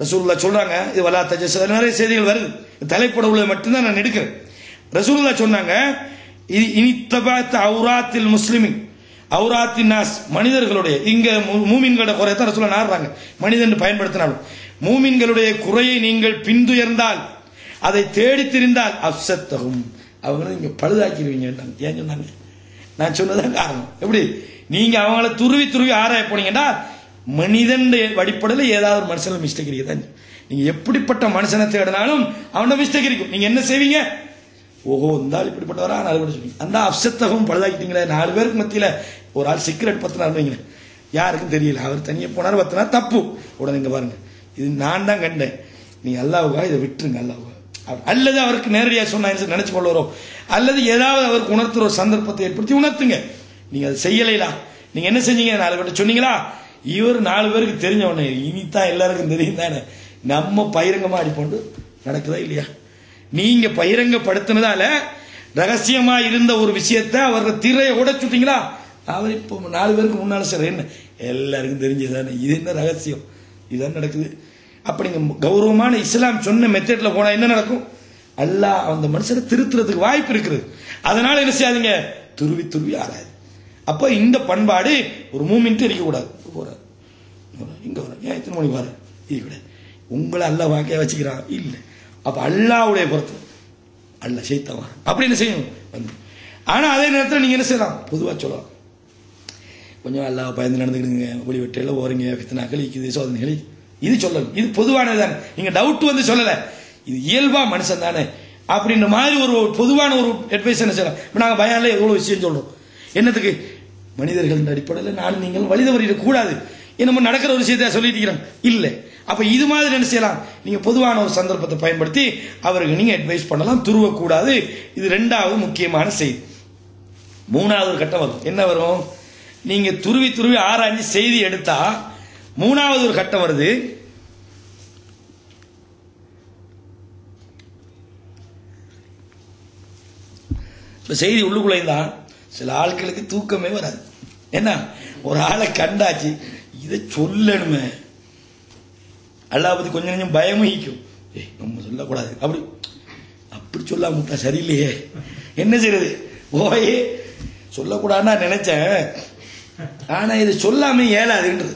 ரசூலுல்லாஹ் சொல்றாங்க, இது வலா தஜஸ்ஸஸ், நிறைய செய்திகள் வருது, தலைப்பட உள்ளது மட்டும்தான் நான் எடுக்கிறேன். ரசூலுல்லாஹ் சொன்னாங்க, இனித்தபாத் அவுராத்தில் முஸ்லிமின், அவுராத்தின் நாஸ், மனிதர்களுடைய, இங்க மூமின்களோட குறையை தான் ரசூலுல்லாஹ் நாடுறாங்க, மனிதன் பயன்படுத்தினாலும் மூமின்களுடைய குறையை நீங்கள் பின்துயர்ந்தால், அதை தேடி திரிந்தால், அப்சத்தகும், அவங்களை நீங்க பழுதாக்கிடுவீங்க. ஏன் சொன்னாங்க? நான் சொன்னதான் காரணம். எப்படி? நீங்க அவங்கள துருவி துருவி ஆராய போனீங்கன்னா, மனிதன் அடிப்படையில் ஏதாவது ஒரு மனுஷன் மிஸ்டேக் இருக்குதான். நீங்க எப்படிப்பட்ட மனுஷனை தேடினாலும் அவனோட மிஸ்டேக் இருக்கும். நீங்க என்ன செய்வீங்க? ஓஹோ, இந்த ஆள் இப்படிப்பட்டவரா, 4 பேர் சொல்லுவீங்க. அந்த அப்சத்தகம் பழுதாக்கிட்டீங்களே. 4 பேருக்கு மத்தியில் ஒரு ஆள் சிகரெட் பத்தினார் வைங்க, யாருக்கும் தெரியல, அவர் தனியாக போனார், பத்தினா தப்பு. உடனே இங்க பாருங்க, இது நான் தான் கண்டேன், நீங்க அல்லாஹ்வுக்காக இதை விட்டுருங்க, அல்லாஹ்வுக்காக. அல்லது அவருக்கு நேரடியாக சொன்னா நினைச்சு கொள்ள வரும், அல்லது ஏதாவது அவருக்கு உணர்த்துற ஒரு சந்தர்ப்பத்தை ஏற்படுத்தி உணர்த்துங்க. நீங்க அதை செய்யலையா? நீங்க என்ன செஞ்சீங்க? 4 பேர்ட்ட சொன்னீங்களா? இவர் 4 பேருக்கு தெரிஞ்சவனே, இனித்தான் எல்லாருக்கும் தெரியும் தானே, நம்ம பகிரங்கமா அடிப்போண்டு நடக்குதா இல்லையா? நீங்க பகிரங்கப்படுத்தினதால ரகசியமா இருந்த ஒரு விஷயத்தை அவர்கள் திரையை உடைச்சுட்டீங்களா? அவர் இப்போ 4 பேருக்கு முன்னால சார் என்ன எல்லாருக்கும் தெரிஞ்சதானே, இது என்ன ரகசியம்? இதுதான் நடக்குது. அப்படிங்க கௌரவமான இஸ்லாம் சொன்ன மெத்தட்ல போனா என்ன நடக்கும்? அல்லாஹ் அந்த மனுஷனை திருத்துறதுக்கு வாய்ப்பு இருக்குது. அதனால என்ன செய்யாதீங்க? துருவி துருவி ஆராது. அப்ப இந்த பண்பாடு ஒரு மூமின்ட்டு இருக்கக்கூடாது. போறாரு இங்க வர, ஏன் இத்தனை மணி பாரு, இது கிடையாது. உங்களை அல்லாஹ் வாக்கைய வச்சுக்கிறான் இல்ல. அப்ப அல்லாஹ்வுடைய பொறுத்து அல்ல சைத்தாவா அப்படி என்ன செய்யும். ஆனா அதே நேரத்தில் நீங்க என்ன செய்யலாம்? பொதுவா சொல்லலாம், கொஞ்சம் அல்லாஹ் பயந்து நடந்துக்கிடுங்க, ஒளி வெட்டையில ஓரங்க, பித்தனாக்கள் இருக்குது, சோதனைகள், இது சொல்லணும். இது பொதுவானது தானே, நீங்க டவுட் வந்து சொல்லல, இது இயல்பா மனுஷன் தானே அப்படின்ற மாதிரி ஒரு பொதுவான ஒரு அட்வைஸ் என்ன செய்யலாம். இப்ப நாங்க பயான்ல எவ்வளவு விஷயம் சொல்றோம், என்னத்துக்கு? மனிதர்கள் அடிப்படையில் நான் நீங்கள் வழி தவறிடக் கூடாது, நம்ம நடக்கிற ஒரு விஷயத்தை சொல்லிட்டு இருக்கிறோம் இல்ல. அப்ப இது மாதிரி என்ன செய்யலாம்? நீங்க பொதுவான ஒரு சந்தர்ப்பத்தை பயன்படுத்தி அவருக்கு நீங்க அட்வைஸ் பண்ணலாம், துருவக்கூடாது. இது 2வது முக்கியமான செய்தி. 3வது ஒரு கட்டம் வரும். என்ன வரும்? நீங்க துருவி துருவி ஆராய்ச்சி செய்தி எடுத்தா 3வது ஒரு கட்டம் வருது. செய்தி உள்ளுக்குள்ளே தான் சில ஆட்களுக்கு தூக்கமே வராது. என்ன, ஒரு ஆளை கண்டாச்சு, இதை சொல்லணுமே, அல்லாஹ் பத்தி கொஞ்சம் கொஞ்சம் பயமிக்கும், நம்ம சொல்லக்கூடாது, அப்படி அப்படி சொல்லாம விட்டா சரியில்லையே, என்ன செய்யறது? ஓயே சொல்லக்கூடாதுன்னா நினைச்சேன், ஆனா இது சொல்லாம ஏலாதுன்றது.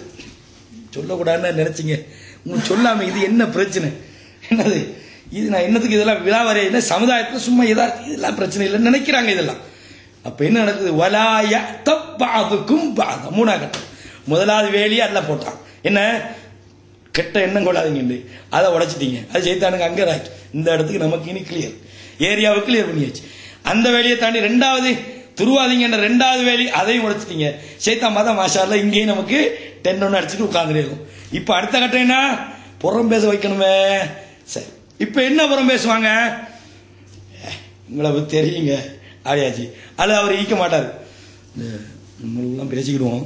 சொல்லக்கூடாதுன்னு நினைச்சீங்க, உங்களுக்கு சொல்லாம இது என்ன பிரச்சனை? என்னது இது? நான் என்னத்துக்கு இதெல்லாம் விழாவரைய என்ன சமுதாயத்தில் சும்மா ஏதாவது இதெல்லாம் பிரச்சனை இல்லைன்னு நினைக்கிறாங்க. இதெல்லாம் அப்ப என்ன நடக்குது? வலாய தப்பாதுக்கும் பாத. 3வது கட்டம். 1வது வேலையை அல்ல போட்டான், என்ன கெட்ட எண்ணம் கொள்ளாதீங்க, அதை உடைச்சிட்டீங்க, அது செய்தானுங்க அங்கே ராய்ட், இந்த இடத்துக்கு நமக்கு இனி கிளியர், ஏரியாவை கிளியர் பண்ணியாச்சு. அந்த வேலையை தாண்டி 2வது துருவாதீங்க, 2வது வேலி அதையும் உடைச்சிட்டீங்க. சைத்தான் மதம் மாஷால்ல இங்கேயும் நமக்கு 10 ஒன்று அடிச்சுட்டு உட்கார்ந்துருக்கும். இப்ப அடுத்த கட்டம் என்ன? புறம் பேச வைக்கணுமே. சரி, இப்ப என்ன புறம் பேசுவாங்க? உங்களை தெரியுங்க ஆடியாச்சு, அது அவர் ஈக்க மாட்டார், நம்மளுக்கெல்லாம் பேசிக்கிடுவோம்,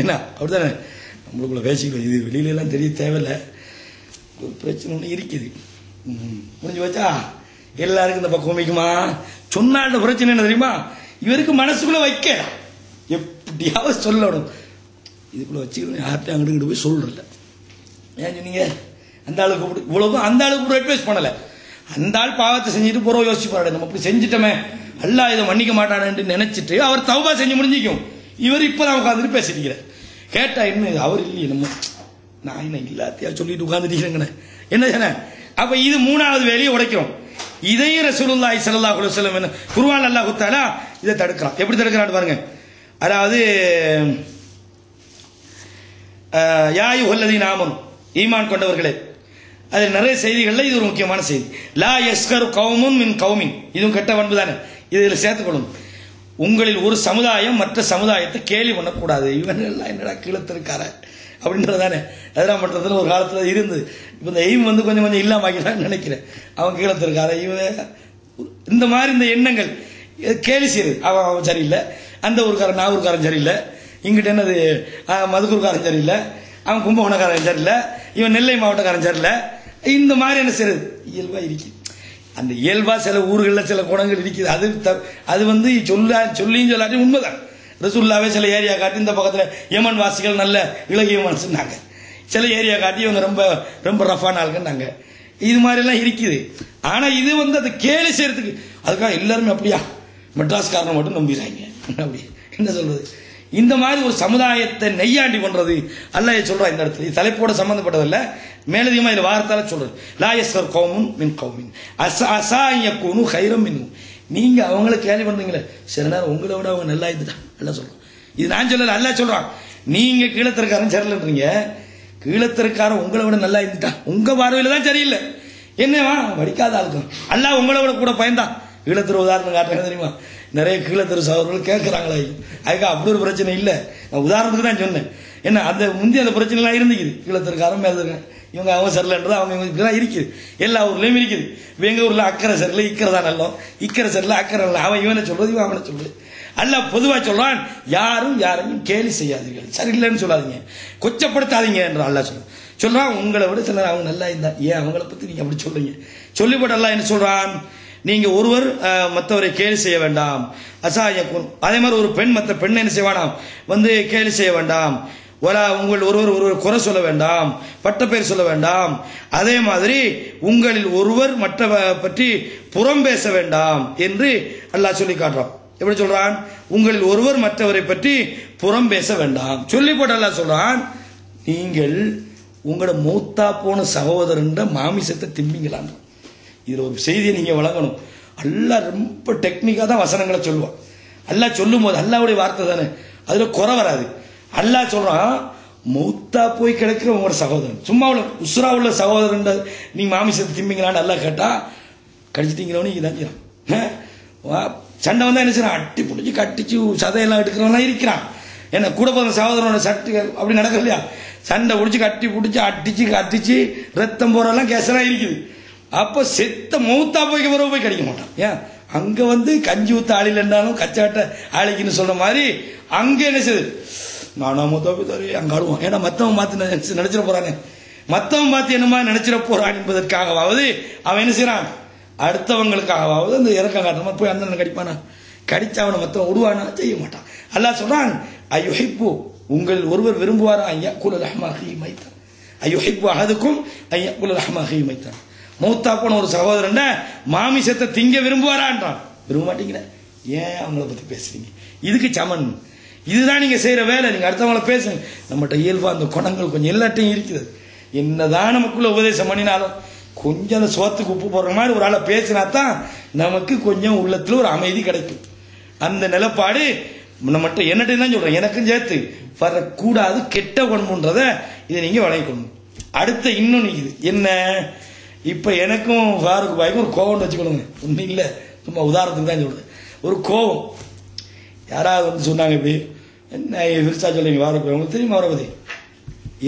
என்ன அப்படித்தானே, நம்மளுக்குள்ள பேசிக்கிடுவோம், இது வெளியில எல்லாம் தெரிய தேவையில்லை, ஒரு பிரச்சனை ஒன்று இருக்குது, முடிஞ்சு வச்சா எல்லாருக்கும் இந்த பக்கம் வைக்குமா? சொன்ன பிரச்சனை என்ன தெரியுமா? இவருக்கு மனசுக்குள்ள வைக்க எப்படியாவது சொல்லணும், இதுக்குள்ள வச்சுக்கணும், யார்கிட்ட அங்கிட்டு போய் சொல்றல. ஏன் சொன்னீங்க? அந்த ஆளுக்கு இவ்வளவு அந்த ஆளுக்கு அட்வைஸ் பண்ணல, அந்த ஆள் பாவத்தை செஞ்சுட்டு புறம் யோசிச்சு பாரு, நம்ம இப்படி செஞ்சுட்டோமே, அல்லாஹ் இதை மன்னிக்க மாட்டானு நினைச்சிட்டு அவர் தௌபா செஞ்சு முடிஞ்சிக்கும். இவர் இப்பதான் உட்காந்துட்டு பேசிட்டு கேட்டா இன்னும் அவர் இல்லையே, நம்ம நான் என்ன இல்லாத்தையா சொல்லிட்டு உட்காந்துட்டு என்ன சொன்ன. அப்ப இது 3வது வேலையை உடைக்கிறோம். இதையும் ரசூலுல்லாஹி ஸல்லல்லாஹு அலைஹி வஸல்லம் என்ன குர்ஆன் அல்லாஹ் தஆலா இதை தடுக்கிறான். எப்படி தடுக்கிறான்னு பாருங்க. அதாவது யா அய்யுஹல்லதீன ஆமனு, ஈமான் கொண்டவர்களே, அதில் நிறைய செய்திகள்ல இது ஒரு முக்கியமான செய்தி. லா யஸ்கரு கௌமுன் மின் கௌமின், இதுவும் கெட்ட பண்பு தானே, இதில் சேர்த்துக்கொள்ளும். உங்களில் ஒரு சமுதாயம் மற்ற சமுதாயத்தை கேலி பண்ணக்கூடாது. இவனெல்லாம் என்னடா கீழத்திருக்கார அப்படின்றதானே அதெல்லாம் பண்றதுல ஒரு காலத்தில் இருந்து. இப்போ இந்த எய்ம் வந்து கொஞ்சம் கொஞ்சம் இல்லாம ஆகிறான்னு நினைக்கிறேன். அவன் கீழத்திருக்கார, இவன் இந்த மாதிரி இந்த எண்ணங்கள் கேலி செய்யுது. அவன் சரியில்லை, அந்த ஊருக்காரன் நாகூர்காரன் சரியில்லை, இங்கிட்ட என்னது மதுக்கூர்காரன் சரியில்லை, அவன் கும்பகோணக்காரன் சரியில்லை, இவன் நெல்லை மாவட்டக்காரன் சரியில்லை. இந்த மாதிரி என்ன செய்யுது, இயல்பா இருக்கு. அந்த இயல்பா சில ஊர்களில் சில குணங்கள் இருக்குது. அது வந்து சொல்லியும் சொல்லாட்டி உண்மைதான். ரசூலுல்லாஹ்வே சில ஏரியா காட்டி இந்த பக்கத்தில் யமன் வாசிகள் நல்ல இலகிய மனுஷன்னாங்க, சில ஏரியா காட்டி இவங்க ரொம்ப ரொம்ப ரஃபான ஆளுங்கன்னாங்க. இது மாதிரிலாம் இருக்குது. ஆனா இது வந்து அது கேலி செய்யறதுக்கு அதுக்காக எல்லாருமே அப்படியா மெட்ராஸ்காரனை மட்டும் நம்பிடுறாங்க. அப்படி என்ன சொல்றது, இந்த மாதிரி ஒரு சமுதாயத்தை நெய்யாண்டி பண்றது அல்லாஹ் சொல்றான் இந்த இடத்துல. இது தலைப்போட சம்பந்தப்பட்டதல்ல, மேலதிகமா இதுல வார்த்தால சொல்றது. லா யஸ்கர் கௌமுன் மின் கௌமின் அஸா யகூனு கைரம் மின்ஹும். நீங்க அவங்கள கேலி பண்றீங்களே, சில நேரம் உங்களை விட அவங்க நல்லா இருந்துட்டா அல்லாஹ் சொல்றான். இது நான் சொல்லல, அல்லாஹ் சொல்றான். நீங்க கீழத்திற்காரன் சரியில்லைன்றீங்க, கீழத்திற்காரன் உங்களை விட நல்லா இருந்துட்டா உங்க பார்வையில தான் சரியில்லை. என்னவா வடிக்காத ஆளுக்கும் அல்லாஹ் உங்களை விட கூட பயந்தான். கீழத்திரு உதாரணம் காட்டுறாங்க தெரியுமா, நிறைய கீழத்திரு சகோதரர்கள் கேட்கிறாங்களா, அதுக்கு அப்படி ஒரு பிரச்சனை இல்லை. நான் உதாரணத்துக்கு தான் சொன்னேன். என்ன அந்த முந்தைய அந்த பிரச்சனை எல்லாம் இருந்துக்குது. கீழத்திற்காரன் மேல இருக்காங்க, இவங்க அவங்க சரியில்லைன்றது அவங்க இப்படிதான் இருக்குது. எல்லா ஊர்லயும் இருக்குது. எங்க ஊர்ல அக்கறை சரியில்லை, இக்கரை தான் நல்லோம், இக்கரை சரியில்லை அக்கறை இல்லை. அவன் இவனை சொல்றது, இவன் அவனை சொல்றது. அல்லாஹ் பொதுவா சொல்றான், யாரும் யாரையும் கேலி செய்யாதீர்கள், சரியில்லைன்னு சொல்லாதீங்க, கொச்சப்படுத்தாதீங்க என்று அல்லாஹ் சொல்றான். உங்களை விட சிலர் அவங்க நல்லா இருந்தா ஏன் அவங்களை பத்தி நீங்க அப்படி சொல்றீங்க? சொல்லிப்பட்டு அல்லாஹ் என்ன சொல்றான், நீங்க ஒருவர் மற்றவரை கேலி செய்ய வேண்டாம். அசாயக்கும், அதே மாதிரி ஒரு பெண் மற்ற பெண்ணை என்ன செய்ய வேண்டாம், வந்து கேலி செய்ய வேண்டாம். உங்கள் ஒருவர் குறை சொல்ல வேண்டாம், பட்ட பெயர் சொல்ல வேண்டாம். அதே மாதிரி உங்களில் ஒருவர் மற்ற பற்றி புறம் பேச வேண்டாம் என்று அல்லாஹ் சொல்லி காட்டுறான். எப்படி சொல்றான், உங்களில் ஒருவர் மற்றவரை பற்றி புறம் பேச வேண்டாம். சொல்லி போட்டு அல்லாஹ் சொல்றான், நீங்கள் உங்களோட மூத்தா போன சகோதரன் மாமிசத்தை திம்பிங்களான். இதுல ஒரு செய்தியை நீங்க வழங்கணும். அல்லாஹ் ரொம்ப டெக்னிக்கா தான் வசனங்களை சொல்லுவான். அல்லாஹ் சொல்லும் போது அல்லாஹ்வுடைய வார்த்தை தானே, அதுல குறை வராது. அல்லாஹ் சொல்றான், மௌத்தா போய் கிடக்கிற உங்களோட சகோதரன், சும்மா உசுரா உள்ள சகோதரன் நீ மாமிசத்தை திம்பிங்களான்னு அல்லாஹ் கேட்டா கடிச்சிட்டீங்களோன்னு இதான் சண்டை வந்தா என்ன செய்யறான், அட்டி பிடிச்சி கட்டிச்சு சதையெல்லாம் எடுக்கிறவனா இருக்கிறான். என்ன கூட பிறந்த சகோதரனோட சட்டு அப்படி நடக்க இல்லையா, சண்டை பிடிச்சி கட்டி பிடிச்சி அட்டிச்சு ரத்தம் போறெல்லாம் கேசலாம் இருக்குது. அப்ப செத்த மௌத்தா போய்க்க பிறகு போய் கடிக்க மாட்டான். ஏன் அங்க வந்து கஞ்சி ஊத்த ஆளில் இருந்தாலும் கச்சாட்ட ஆளிக்குன்னு சொல்ற மாதிரி அங்க என்ன செய்யுது, நானா மொத்தா போய் அங்க ஆடுவான். ஏன்னா மத்தவன் மாத்தி நினைச்சிட போறானே, மத்தவன் மாத்தி என்னமா நினைச்சிட போறான் என்பதற்காகவாவது அவன் என்ன செய்யறான், அடுத்தவங்களுக்காகவாவது அந்த இறக்கம் காட்டுற மாதிரி போய் அந்த கடிப்பானா, கடிச்சா அவனை மத்தவன் விடுவானா, செய்ய மாட்டான். அல்லாஹ் சொல்றான், அய்யுஹிப்பு, உங்கள் ஒருவர் விரும்புவாரா ஐயக்குல் ரஹ்மாஹி மைத்தான், அய்யுஹிப்பு அஹதுக்கும் ஐயக்குல் ரஹ்மாஹி மைத்தான். மூத்தா போன ஒரு சகோதரன் மாமிசத்தை திங்க விரும்புவாரான்றான். விரும்ப மாட்டீங்களா, ஏன் அவங்கள பத்தி பேசுறீங்க? இதுக்கு சமன், இதுதான் நீங்க செய்யற வேலை. நீங்க அடுத்தவங்களை பேசுங்க. நம்மகிட்ட இயல்பா அந்த குணங்கள் கொஞ்சம் எல்லாத்தையும் இருக்குது. என்னதான் நமக்குள்ள உபதேசம் பண்ணினாலும் கொஞ்சம் அந்த சோத்துக்கு உப்பு போடுற மாதிரி ஒரு ஆளை பேசினா தான் நமக்கு கொஞ்சம் உள்ளத்துல ஒரு அமைதி கிடைக்கும். அந்த நிலப்பாடு நம்மகிட்ட என்னட்டு தான் சொல்றேன், எனக்கும் சேர்த்து வரக்கூடாது கெட்ட குணம்ன்றத இதை நீங்க வழங்கிக்கணும். அடுத்த இன்னொன்னு இது என்ன, இப்ப எனக்கும் ஃபாரூக் பாய்க்கும் ஒரு கோவம் வச்சுக்கணுங்க. ஒன்றும் இல்லை, சும்மா உதாரணத்துக்கு தான் சொல்றேன். ஒரு கோவம் யாராவது வந்து சொன்னாங்க, இப்படி என்ன விரிசா சொல்லுங்க ஃபாரூக் பாய், உங்களுக்கு தெரியுமா அவரை பத்தி?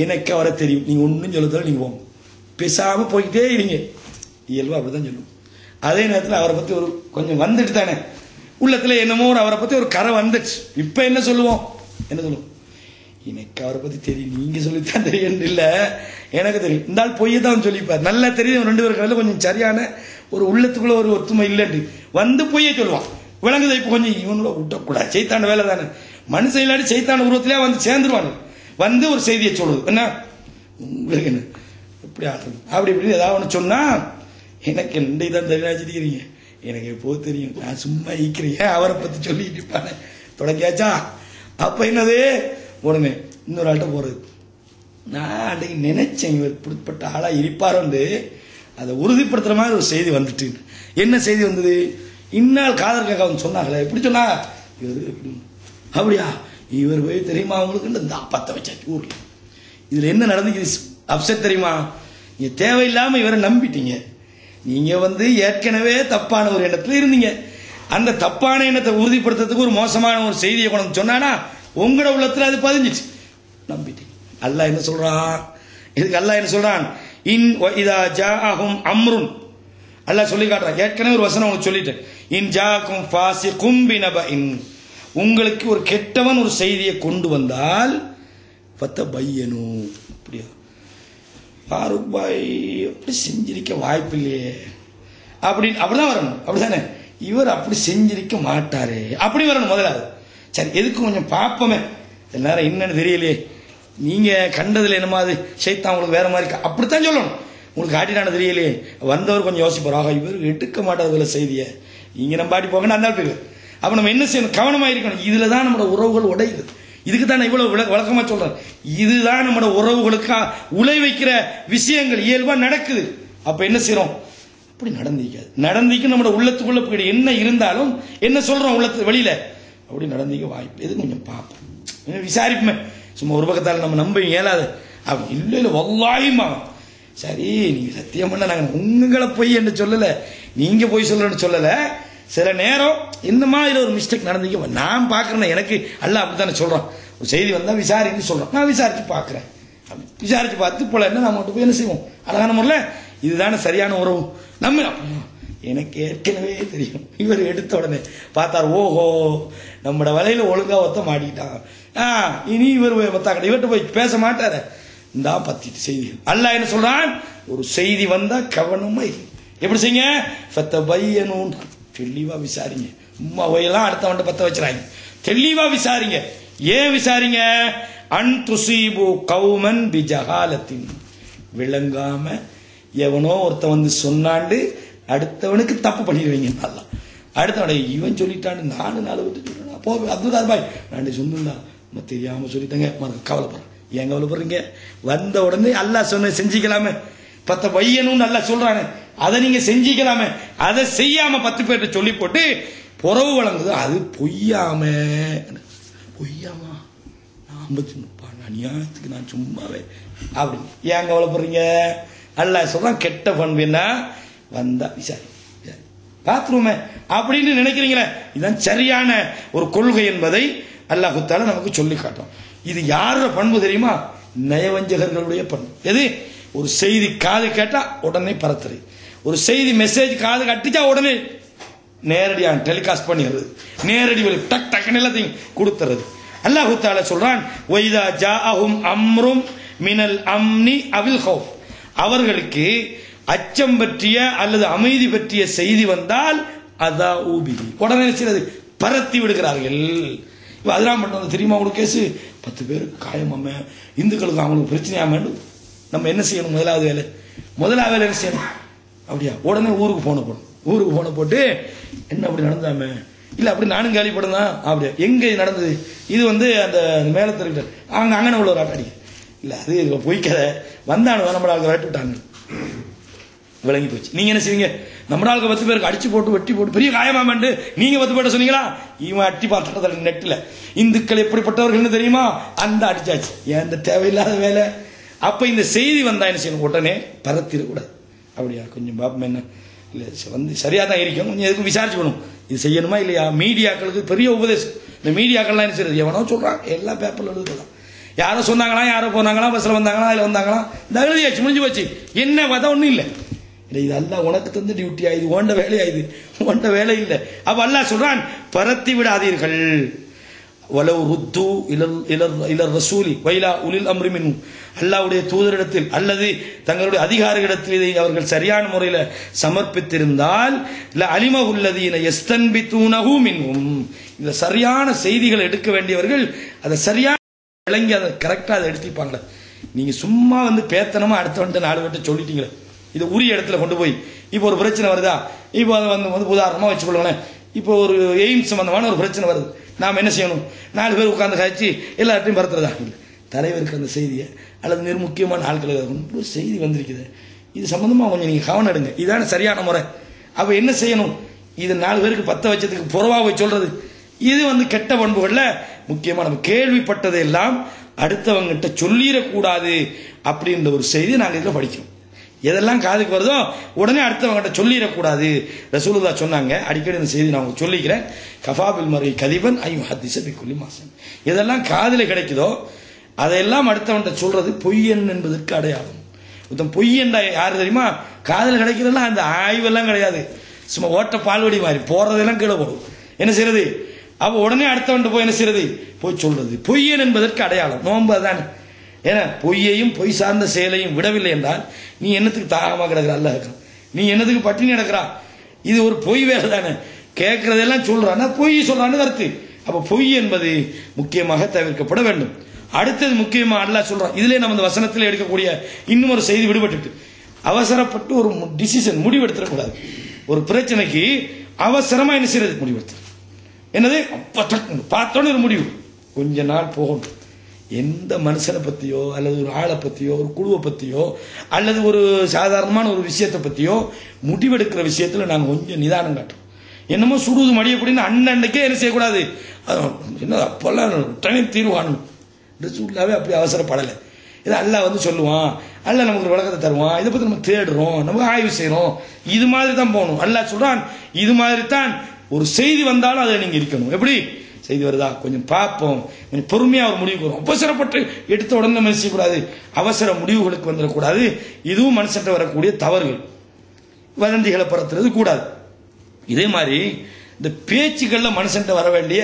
எனக்கு அவரை தெரியும், நீங்க ஒன்றும் சொல்ல நீங்க போங்க, பேசாம போய்கிட்டே இருங்க. இயல்பா அப்படிதான் சொல்லுவோம். அதே நேரத்தில் அவரை பத்தி ஒரு கொஞ்சம் வந்துட்டு தானே உள்ளத்துல என்னமோ அவரை பத்தி ஒரு கரை வந்துச்சு. இப்ப என்ன சொல்லுவோம், என்ன சொல்லுவோம், எனக்கு அவரை பத்தி தெரியும், நீங்க சொல்லித்தான் தெரியும் இல்ல, எனக்கு தெரியும். இந்த ஆள் பொய்ய தான் சொல்லிப்பார், நல்லா தெரியும். ரெண்டு பேருக்கு கொஞ்சம் சரியான ஒரு உள்ளத்துக்குள்ள ஒரு ஒத்துமை இல்லைன்னு வந்து பொய்ய சொல்லுவான். விளங்குது. இப்ப கொஞ்சம் இவனோட விட்டக்கூடாது, செய்தான வேலை தானே, மனுஷன் இல்லாட்டி செய்தான உருவத்திலே வந்து சேர்ந்துருவாங்க. வந்து ஒரு செய்தியை சொல்லுது, என்ன உங்களுக்கு என்ன எப்படி ஆடுறது அப்படி இப்படி ஏதாவது ஒன்று சொன்னா, எனக்கு ரெண்டு இதான் தெரியாச்சிருக்கிறீங்க, எனக்கு எப்போது தெரியும், நான் சும்மா ஈக்கிறீங்க, அவரை பத்தி சொல்லிட்டு இருப்பானே தொடங்கியாச்சா. அப்ப என்னது உடனே இன்னொரு ஆள்கிட்ட போறது. நான் அன்றைக்கு நினைச்சேன் இவர் இப்படிப்பட்ட ஆளா இருப்பாரு, அதை உறுதிப்படுத்துற மாதிரி ஒரு செய்தி வந்துட்டு. என்ன செய்தி வந்தது, இந்நாள் காதல் கேட்க சொன்னாங்களே, எப்படி சொன்னா, அப்படியா இவர் போய் தெரியுமா அவங்களுக்கு இந்த பத்த வச்சாச்சு ஊர்ல. இதுல என்ன நடந்துச்சு, அப்செட் தெரியுமா? நீங்க தேவையில்லாம இவரை நம்பிட்டீங்க. நீங்க ஏற்கனவே தப்பான ஒரு எண்ணத்துல இருந்தீங்க. அந்த தப்பான எண்ணத்தை உறுதிப்படுத்துறதுக்கு ஒரு மோசமான ஒரு செய்தியை கொண்டு சொன்னானா உங்களோட உள்ளத்துல அது பதிஞ்சிச்சு, நம்பிட்டீங்க. அல்லாஹ் என்ன சொல்றான்? இதுக்கு அல்லாஹ் என்ன சொல்றான்? இன் இதா ஜாஅஹும் அம்ருன், அல்லாஹ் சொல்லி காட்டுறான். ஏற்கனவே ஒரு வசனம் உங்களுக்கு சொல்லிட்டேன். இன் ஜாஅக்கும் ஃபாசிகும் பினபஇன், உங்களுக்கு ஒரு கெட்டவன் ஒரு செய்தியை கொண்டு வந்தால் ஃபத்தபையனு, அப்படியா ஃபாரூக் பாய் அப்படி செஞ்சிருக்க வாய்ப்பு இல்லையே அப்படின்னு அப்படிதான் வரணும். அப்படிதானே? இவர் அப்படி செஞ்சிருக்க மாட்டாரே அப்படி வரணும் முதலாவது. சரி, எதுக்கு கொஞ்சம் பார்ப்போமே, எல்லாரும் என்னன்னு தெரியலையே, நீங்க கண்டதுல என்னமா அது ஷைத்தான் உங்களுக்கு வேற மாதிரி அப்படித்தான் சொல்லணும். உங்களுக்கு காட்டினான தெரியலையே, வந்தவர் கொஞ்சம் யோசிப்பார், இவர் எடுக்க மாட்டார் செய்தியை, நீங்க நம்பாட்டி போகணும் அந்த பேர். அப்ப நம்ம என்ன செய்யணும்? கவனமா இருக்கணும். இதுல தான் நம்மளோட உறவுகள் உடையுது. இதுக்கு தான் நான் இவ்வளவு விளக்கமா சொல்றேன். இதுதான் நம்மளோட உறவுகளுக்கு உழை வைக்கிற விஷயங்கள் இயல்பா நடக்குது. அப்ப என்ன செய்யறோம்? அப்படி நடந்திக்காது. நடந்திக்கு நம்மளோட உள்ளத்துக்குள்ள போயிடு. என்ன இருந்தாலும் என்ன சொல்றோம் உள்ளத்து வெளியில அப்படி நடந்திக்க வாய்ப்பு எது கொஞ்சம் பார்ப்போம், விசாரிப்புமே. சும்மா ஒரு பக்கத்தால் நம்ம நம்ப இயலாது. இல்ல இல்ல வல்லாயுமா, சரி நீங்க சத்தியம் பண்ண நாங்க உங்களை போய் என்று சொல்லல, நீங்க போய் சொல்லணும்னு சொல்லல. சில நேரம் இந்த மாதிரி ஒரு மிஸ்டேக் நடந்தீங்க, நான் பாக்குறேன். எனக்கு அல்ல அப்படித்தானே சொல்றான். ஒரு செய்தி வந்தா விசாரின்னு சொல்றான், நான் விசாரிச்சு பாக்குறேன். விசாரிச்சு பார்த்து போல என்ன நம்ம போய் என்ன செய்வோம் அழகான முறையில், இதுதானே சரியான உறவு. நம்ம எனக்கு ஏற்கனவே தெரியும். இவர் எடுத்த உடனே பார்த்தார், ஓஹோ நம்மட வலையில ஒழுங்கா ஒத்த மாட்டிக்கிட்டான், இனி இவர் ஒத்தாக்கட இவர்கிட்ட போய் பேச மாட்டார. இந்த 10 செய்திகள் அல்லாஹ் என்ன சொல்றான்? ஒரு செய்தி வந்தா கவனமா எப்படி செய்யுங்க? ஃபத்தபையனூன், தெளிவா விசாரிங்க. உம்மா ஓயெல்லாம் அடுத்தவன்ட்ட பத்த வச்சுறாங்க. தெளிவா விசாரிங்க. ஏன் விசாரிங்க? அன் துசீபு கௌமன் பிஜஹாலத்தின், விளங்காம எவனோ ஒருத்த சொன்னாண்டு அடுத்தவனுக்கு தப்பு பண்ணிடுவீங்க. நல்லா அடுத்தவனை இவன் சொல்லிட்டான்னு நானும் 4 விட்டு சொல்றேன். போ அப்துல் பாய் நான் சொன்னா தெரியாம சொல்லிட்டேங்க, கவலைப்படுறேன். ஏன் கவலைப்படுறீங்க? வந்த உடனே அல்லாஹ் சொன்ன செஞ்சுக்கலாமே. 10 பையனும் நல்லா சொல்றானே, அதை நீங்க செஞ்சுக்கலாமே. அதை செய்யாம 10 பேர்ட்ட சொல்லி போட்டு புறவு வழங்குது. அது பொய்யாமா அநியாயத்துக்கு நான் சும்மாவே அப்படி ஏன் கவலைப்படுறீங்க? அல்லாஹ் சொல்றான் கெட்ட பண்பு என்ன வந்தா விசாரி பாத்ரூமே அப்படின்னு நினைக்கிறீங்களே, இதுதான் சரியான ஒரு கொள்கை என்பதை அல்லாஹ் தஆலா நமக்கு சொல்லி காட்டும். இது யாரோட பண்பு தெரியுமா? நயவஞ்சகர்களுடைய பண்பு. எது? ஒரு செய்தி காது கேட்டா உடனே பரத்துறது, ஒரு செய்தி மெசேஜ் காது கட்டிச்சா உடனே நேரடியாக டெலிகாஸ்ட் பண்ணிடுறது, நேரடி டக் டக்குன்னு எல்லாத்தையும் கொடுத்துறது. அல்லாஹ் தஆலா சொல்றான், வைதா ஜாஅஹும் அம்ரும் மினல் அம்னி அவில் ஹௌஃப், அவர்களுக்கு அச்சம் பற்றிய அல்லது அமைதி பற்றிய செய்தி வந்தால் அதாஉ பிஹி, உடனே செய்வது பரத்தி விடுகிறார்கள். அதெல்லாம் பண்ணது தெரியுமா? உங்களுக்கு கேஸ் 10 பேருக்கு காயமாம, இந்துக்களுக்கு அவங்களுக்கு பிரச்சனையாம, நம்ம என்ன செய்யணும்? முதலாவது வேலை என்ன செய்யணும்? அப்படியா உடனே ஊருக்கு போன போட்டு என்ன அப்படி நடந்தாம, இல்ல அப்படி நானும் கேள்விப்படும் தான். அப்படியா எங்க நடந்தது? இது அந்த மேல தெரிவிட்டார் அங்கன உள்ள ஒரு ஆட்டாடி இல்ல, அது பொய்க்கத வந்தானு நம்மள விரட்டி விட்டாங்க, விளங்கி போச்சு. நீங்க என்ன செய்வீங்க? நம்ம ஆளுக்கு 10 பேருக்கு அடிச்சு போட்டு வெட்டி போட்டு பெரிய காயமாமண்டு நீங்க 10 பேர்ட்ட சொன்னீங்களா? இவன் அட்டி பார்த்துட்டு நெட்டில் இந்துக்கள் எப்படிப்பட்டவர்கள் தெரியுமா? அந்த அடிச்சாச்சு. ஏன் இந்த தேவையில்லாத வேலை? அப்ப இந்த செய்தி வந்தா என்ன செய்யணும்? உடனே பரத்திடக்கூடாது. அப்படியா கொஞ்சம் பாப்பம் என்ன இல்லை சரியா தான் இருக்கும், கொஞ்சம் எதுக்கும் விசாரிச்சுக்கணும், இது செய்யணுமா இல்லையா? மீடியாக்களுக்கு பெரிய உபதேசம். இந்த மீடியாக்கள்லாம் என்ன செய்யறது? எவனோ சொல்றான், எல்லா பேப்பர்ல எழுதுதான். யாரோ சொன்னாங்களா, யாரோ போனாங்களா, பஸ்ல வந்தாங்களா, அதில் வந்தாங்களா, இந்த எழுதியாச்சு, முடிஞ்சு போச்சு. என்ன பார்த்தா ஒன்றும் இல்லை. இது அல்லாஹ் உனக்கு தந்த டியூட்டி ஆயுது, ஓண்ட வேலை ஆயுது, ஓண்ட வேலை இல்லை. அப்ப அல்லாஹ் சொல்றான் பரத்தி விடாதீர்கள். வலவு ருத்து இலர் ரசூலி வைலா உலில் அம்ரி மின்ஹும், அல்லாஹ்வுடைய தூதரிடத்தில் அல்லது தங்களுடைய அதிகாரிகளிடத்தில் இதை அவர்கள் சரியான முறையில் சமர்ப்பித்திருந்தால் அலிமஹுல்லதீன யஸ்தன்பிதூனஹு மின்ஹும், இந்த சரியான செய்திகளை எடுக்க வேண்டியவர்கள் அதை சரியான விளங்கி அதை கரெக்டா அதை எடுத்துப்பாங்களே. நீங்க சும்மா பேத்தனமா அடுத்தவன்ட்டு 4 பேர்ட்ட சொல்லிட்டீங்களே, இது உரிய இடத்துல கொண்டு போய் இப்போ ஒரு பிரச்சனை வருதா? இப்போ அதை உதாரணமா வச்சுக்கொள்ளுங்களேன். இப்போ ஒரு எய்ம்ஸ் சம்பந்தமான ஒரு பிரச்சனை வருது, நாம் என்ன செய்யணும்? 4 பேர் உட்கார்ந்து காய்ச்சி எல்லாத்தையும் பரத்துறதா? இல்லை, தலைவருக்கு அந்த செய்தியை அல்லது முக்கியமான ஆட்களுக்கு ஒரு செய்தி வந்திருக்குது, இது சம்பந்தமா கொஞ்சம் நீங்க கவனம் எடுங்க, இதான சரியான முறை. அப்ப என்ன செய்யணும்? இது 4 பேருக்கு 10 வச்சதுக்கு புறவா போய் சொல்றது, இது கெட்ட பண்புகள்ல முக்கியமா நம்ம கேள்விப்பட்டதை எல்லாம் அடுத்தவங்கிட்ட சொல்லிடக்கூடாது அப்படின்ற ஒரு செய்தி நாங்கள் இதில் படிக்கிறோம். எதெல்லாம் காதுக்கு வருதோ உடனே அடுத்தவங்கிட்ட சொல்லிடக்கூடாது. ரசூலுல்லாஹ் சொன்னாங்க, அடிக்கடி இந்த செய்தி நான் உங்களுக்கு சொல்லிக்கிறேன். கஃபாபில் மரி கதிபன் ஐ ஹதீஸ பிக்குல்லி மாசன். எதெல்லாம் காதில் கிடைக்குதோ அதையெல்லாம் அடுத்தவன்கிட்ட சொல்றது பொய்யன் என்பதற்கு அடையாளம். பொய்யன்டா யாரு தெரியுமா? காதில் கிடைக்கிறதெல்லாம் அந்த ஆய்வெல்லாம் கிடையாது, சும்மா ஓட்ட பால்வடி மாதிரி போறதெல்லாம் கீழே போடும். என்ன செய்யறது? அப்ப உடனே அடுத்தவன்ட்டு போய் என்ன செய்யறது? போய் சொல்றது. பொய்யன் என்பதற்கு அடையாளம் நோன்பு அதானே. ஏன்னா பொய்யையும் பொய் சார்ந்த செயலையும் விடவில்லை என்றால் நீ என்னத்துக்கு தாகமாக கிடக்குற? அல்ல இருக்கிறான். நீ என்னத்துக்கு பட்டினி கிடக்குறா? இது ஒரு பொய் வேலை தானே. கேட்கறதெல்லாம் சொல்றான்னா பொய் சொல்றான்னு கருத்து. அப்ப பொய் என்பது முக்கியமாக தவிர்க்கப்பட வேண்டும். அடுத்தது முக்கியமா அல்லாஹ் சொல்றான். இதுல நம்ம இந்த வசனத்தில் எடுக்கக்கூடிய இன்னும் ஒரு செய்தி விடுபட்டு, அவசரப்பட்டு ஒரு டிசிஷன் முடிவெடுத்துடக்கூடாது. ஒரு பிரச்சனைக்கு அவசரமா என்ன செய்யறது? முடிவெடுத்து என்னது பார்த்தோன்னு ஒரு முடிவு. கொஞ்ச நாள் போகணும். எந்த மனுஷனை பத்தியோ அல்லது ஒரு ஆளை பத்தியோ ஒரு குழுவை பத்தியோ அல்லது ஒரு சாதாரணமான ஒரு விஷயத்தை பத்தியோ முடிவெடுக்கிற விஷயத்துல நாங்கள் கொஞ்சம் நிதானம் காட்டுறோம். என்னமோ சுடுவது மடியக்கூடிய அன்னைக்கே என்ன செய்யக்கூடாது? என்ன அப்பெல்லாம் உடனே தீர்வு காணணும். ரசூலுல்லாஹ்வே அப்படி அவசரப்படலை. இதை அல்லாஹ் வந்து சொல்லுவான், அல்லாஹ் நமக்கு ஒரு விளக்கத்தை தருவான், இதை பத்தி நம்ம தேடுறோம், நம்ம ஆய்வு செய்யறோம். இது மாதிரி தான் போகணும். அல்லாஹ் சொல்றான், இது மாதிரி தான் ஒரு செய்தி வந்தாலும் அதை நீங்க இருக்கணும். எப்படி செய்தி வருதா கொஞ்சம் பார்ப்போம், கொஞ்சம் பொறுமையா ஒரு முடிவுக்கு வரும். அவசரப்பட்டு எடுத்த உடனே நம்ம செய்யக்கூடாது, அவசர முடிவுகளுக்கு வந்துடக்கூடாது. இதுவும் மனுஷன் வரக்கூடிய தவறுகள். வதந்திகளை பரத்துறது கூடாது. இதே மாதிரி இந்த பேச்சுக்கள்ல மனுஷன் வர வேண்டிய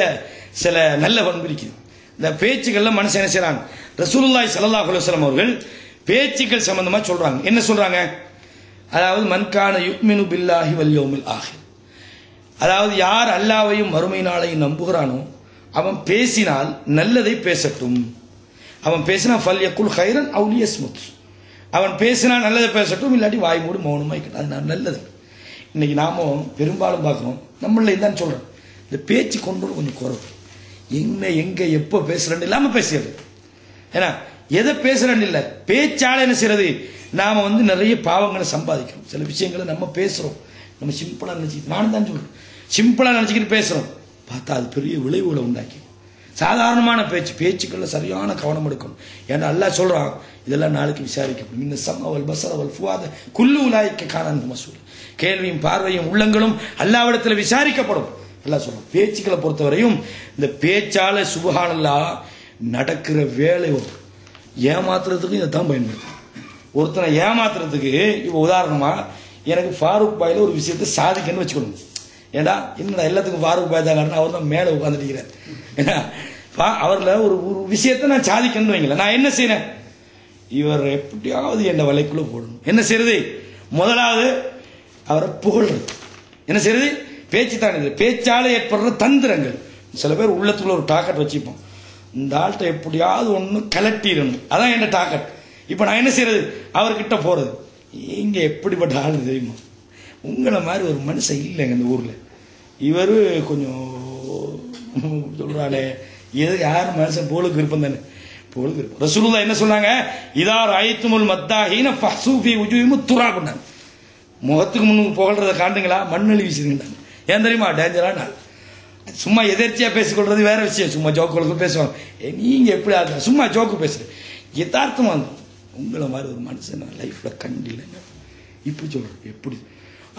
சில நல்ல பண்பு இருக்குது. இந்த பேச்சுக்கள்ல மனுஷன் என்ன செய்யறாங்க? ரசூலுல்லாஹி ஸல்லல்லாஹு அலைஹி வஸல்லம் அவர்கள் பேச்சுக்கள் சம்பந்தமா சொல்றாங்க. என்ன சொல்றாங்க? அதாவது மன்கான யுக்மினு பில்லாஹி வல் யௌமில் ஆஹிர், அதாவது யார் அல்லாஹ்வையும் மறுமை நாளையும் நம்புகிறானோ அவன் பேசினால் நல்லதை பேசட்டும். அவன் பேசினா ஃபல் யகுல் கைரன் அவு லியஸ்முத், அவன் பேசினா நல்லதை பேசட்டும், இல்லாட்டி வாய் மூடி மௌனமா இருக்கட்டும். அது நல்லது. இன்னைக்கு நாம பெரும்பாலும் பார்க்கணும், நம்மள தான் சொல்றோம், இந்த பேச்சு கொண்டு கொஞ்சம் குறைவு. என்ன எங்க எப்போ பேசுறேன்னு இல்லாம பேசுறது. ஏன்னா எதை பேசுறேன்னு இல்லை, பேச்சால என்ன செய்யறது? நாம வந்து நிறைய பாவங்களை சம்பாதிக்கிறோம். சில விஷயங்களை நம்ம பேசுறோம், நம்ம சிம்பிளா நினைச்சுக்கிட்டு, நானும் தான் சொல்றேன், சிம்பிளா நினைச்சுக்கிட்டு பேசுறோம், பார்த்தா அது பெரிய விளைவுகளை உண்டாக்கி. சாதாரணமான பேச்சுக்கள்ல சரியான கவனம் எடுக்கணும். ஏன்னா அல்லாஹ் சொல்றான், இதெல்லாம் நாளைக்கு விசாரிக்கப்படும். இந்த சம்மவல் பசரவல் ஃபுவாத குல்லு உலாய்க்க காணான் மசூல், கேள்வியும் பார்வையும் உள்ளங்களும் அல்லாஹ்விடத்தில் விசாரிக்கப்படும். அல்லாஹ் சொல்றான். பேச்சுக்களை பொறுத்தவரையும் இந்த பேச்சால சுப்ஹானல்லாஹ் நடக்கிற வேலை ஏமாத்துறதுக்கு இதைத்தான் பயன்படுத்தும். ஒருத்தனை ஏமாத்துறதுக்கு இப்போ உதாரணமா எனக்கு ஃபாரூக் பாயில ஒரு விஷயத்தை சாதிக்கன்னு வச்சுக்கணும். ஏன்னா என்னடா எல்லாத்துக்கும் ஃபாரூக் பாய் தான், அவர் தான் மேலே உட்காந்துட்டு. ஏன்னா அவர்ல ஒரு விஷயத்தை நான் சாதிக்கணும்னு வைங்களேன், நான் என்ன செய்யறேன்? இவர் எப்படியாவது என்ன வலைக்குள்ள போடணும். என்ன செய்யறது? முதலாவது அவரை புகழ்றது. என்ன செய்யறது? பேச்சு தான். இது பேச்சால ஏற்படுற தந்திரங்கள். சில பேர் உள்ளத்துக்குள்ள ஒரு டாக்கெட் வச்சுப்போம், இந்த ஆள்கிட்ட எப்படியாவது ஒன்று கலட்டிடணும், அதான் என்ன டாக்கெட். இப்போ நான் என்ன செய்யறது? அவர்கிட்ட போறது. இங்க எப்படிப்பட்ட ஆள் தெரியுமா? உங்களை மாதிரி ஒரு மனுஷன் இல்லைங்க இந்த ஊர்ல. இவரு கொஞ்சம் சொல்றானே, எது யாரும் மனுஷன் போலுக்கு இருப்போம் தானே, போலுக்கு இருப்போம். ரசூலுல்லாஹ் என்ன சொன்னாங்க? இதார் ஐத்துமுல் மத்தாஹீன ஃபஹ்சூஃபி உஜூஹிமுத் துராப் பண்ணாங்க. முகத்துக்கு முன்னுக்கு புகழ்றதை காண்டுங்களா, மண்ணெளி வீசுறீங்கன்னாங்க. ஏன் தெரியுமா? டேஞ்சரான ஆள். சும்மா எதிர்ச்சியா பேசிக்கொள்றது வேற விஷயம், சும்மா ஜோக்குகளுக்கு பேசுவாங்க. நீங்க எப்படி ஆகுது? சும்மா ஜோக்கு பேசுறேன், யதார்த்தமா உங்களை மாதிரி ஒரு மனுஷன் லைஃப்ல கண்டில்லைங்க. இப்படி சொல்றேன். எப்படி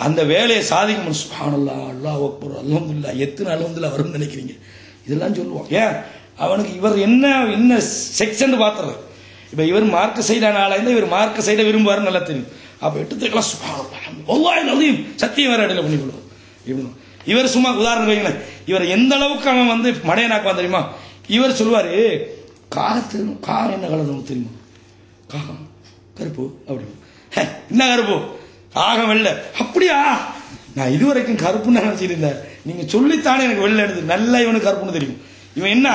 அந்த வேலையை சாதிக்கணும்? சுப்ஹானல்லாஹ், அல்லாஹ் அக்பர், அல்ஹம்துலில்லாஹ், எத்தனை அல்ஹம்துலில்லாஹ் வரும்னு நினைக்கிறீங்க? இதெல்லாம் சொல்லுவோம். ஏன் அவனுக்கு இவர் என்ன செக்ஷன் பாத்துறது. இப்ப இவர் மார்க்க சைடான ஆளா இருந்தா இவர் மார்க்க சைட விரும்புவாரு நல்லா தெரியும். அப்ப எடுத்துக்கலாம் சுப்ஹானல்லாஹ் வல்லாஹி அலீம், சத்தியம் வேற இடையில பண்ணி கொள்வோம். இவர் சும்மா உதாரணம் வைங்களேன், இவர் எந்த அளவுக்கு அவன் வந்து மடையனாக்குவான் தெரியுமா? இவர் சொல்லுவாரு, காகம் என்ன கலர் தெரியுமா? காகம் கருப்பு. அப்படி என்ன கருப்பு? காகம் வெள்ளை. அப்படியா? நான் இதுவரைக்கும் கருப்புன்னு நினைச்சிட்டு இருந்தேன், நீங்க சொல்லித்தானே எனக்கு வெள்ளை எடுத்து. நல்லா இவனுக்கு கருப்புன்னு தெரியும். இவன் என்ன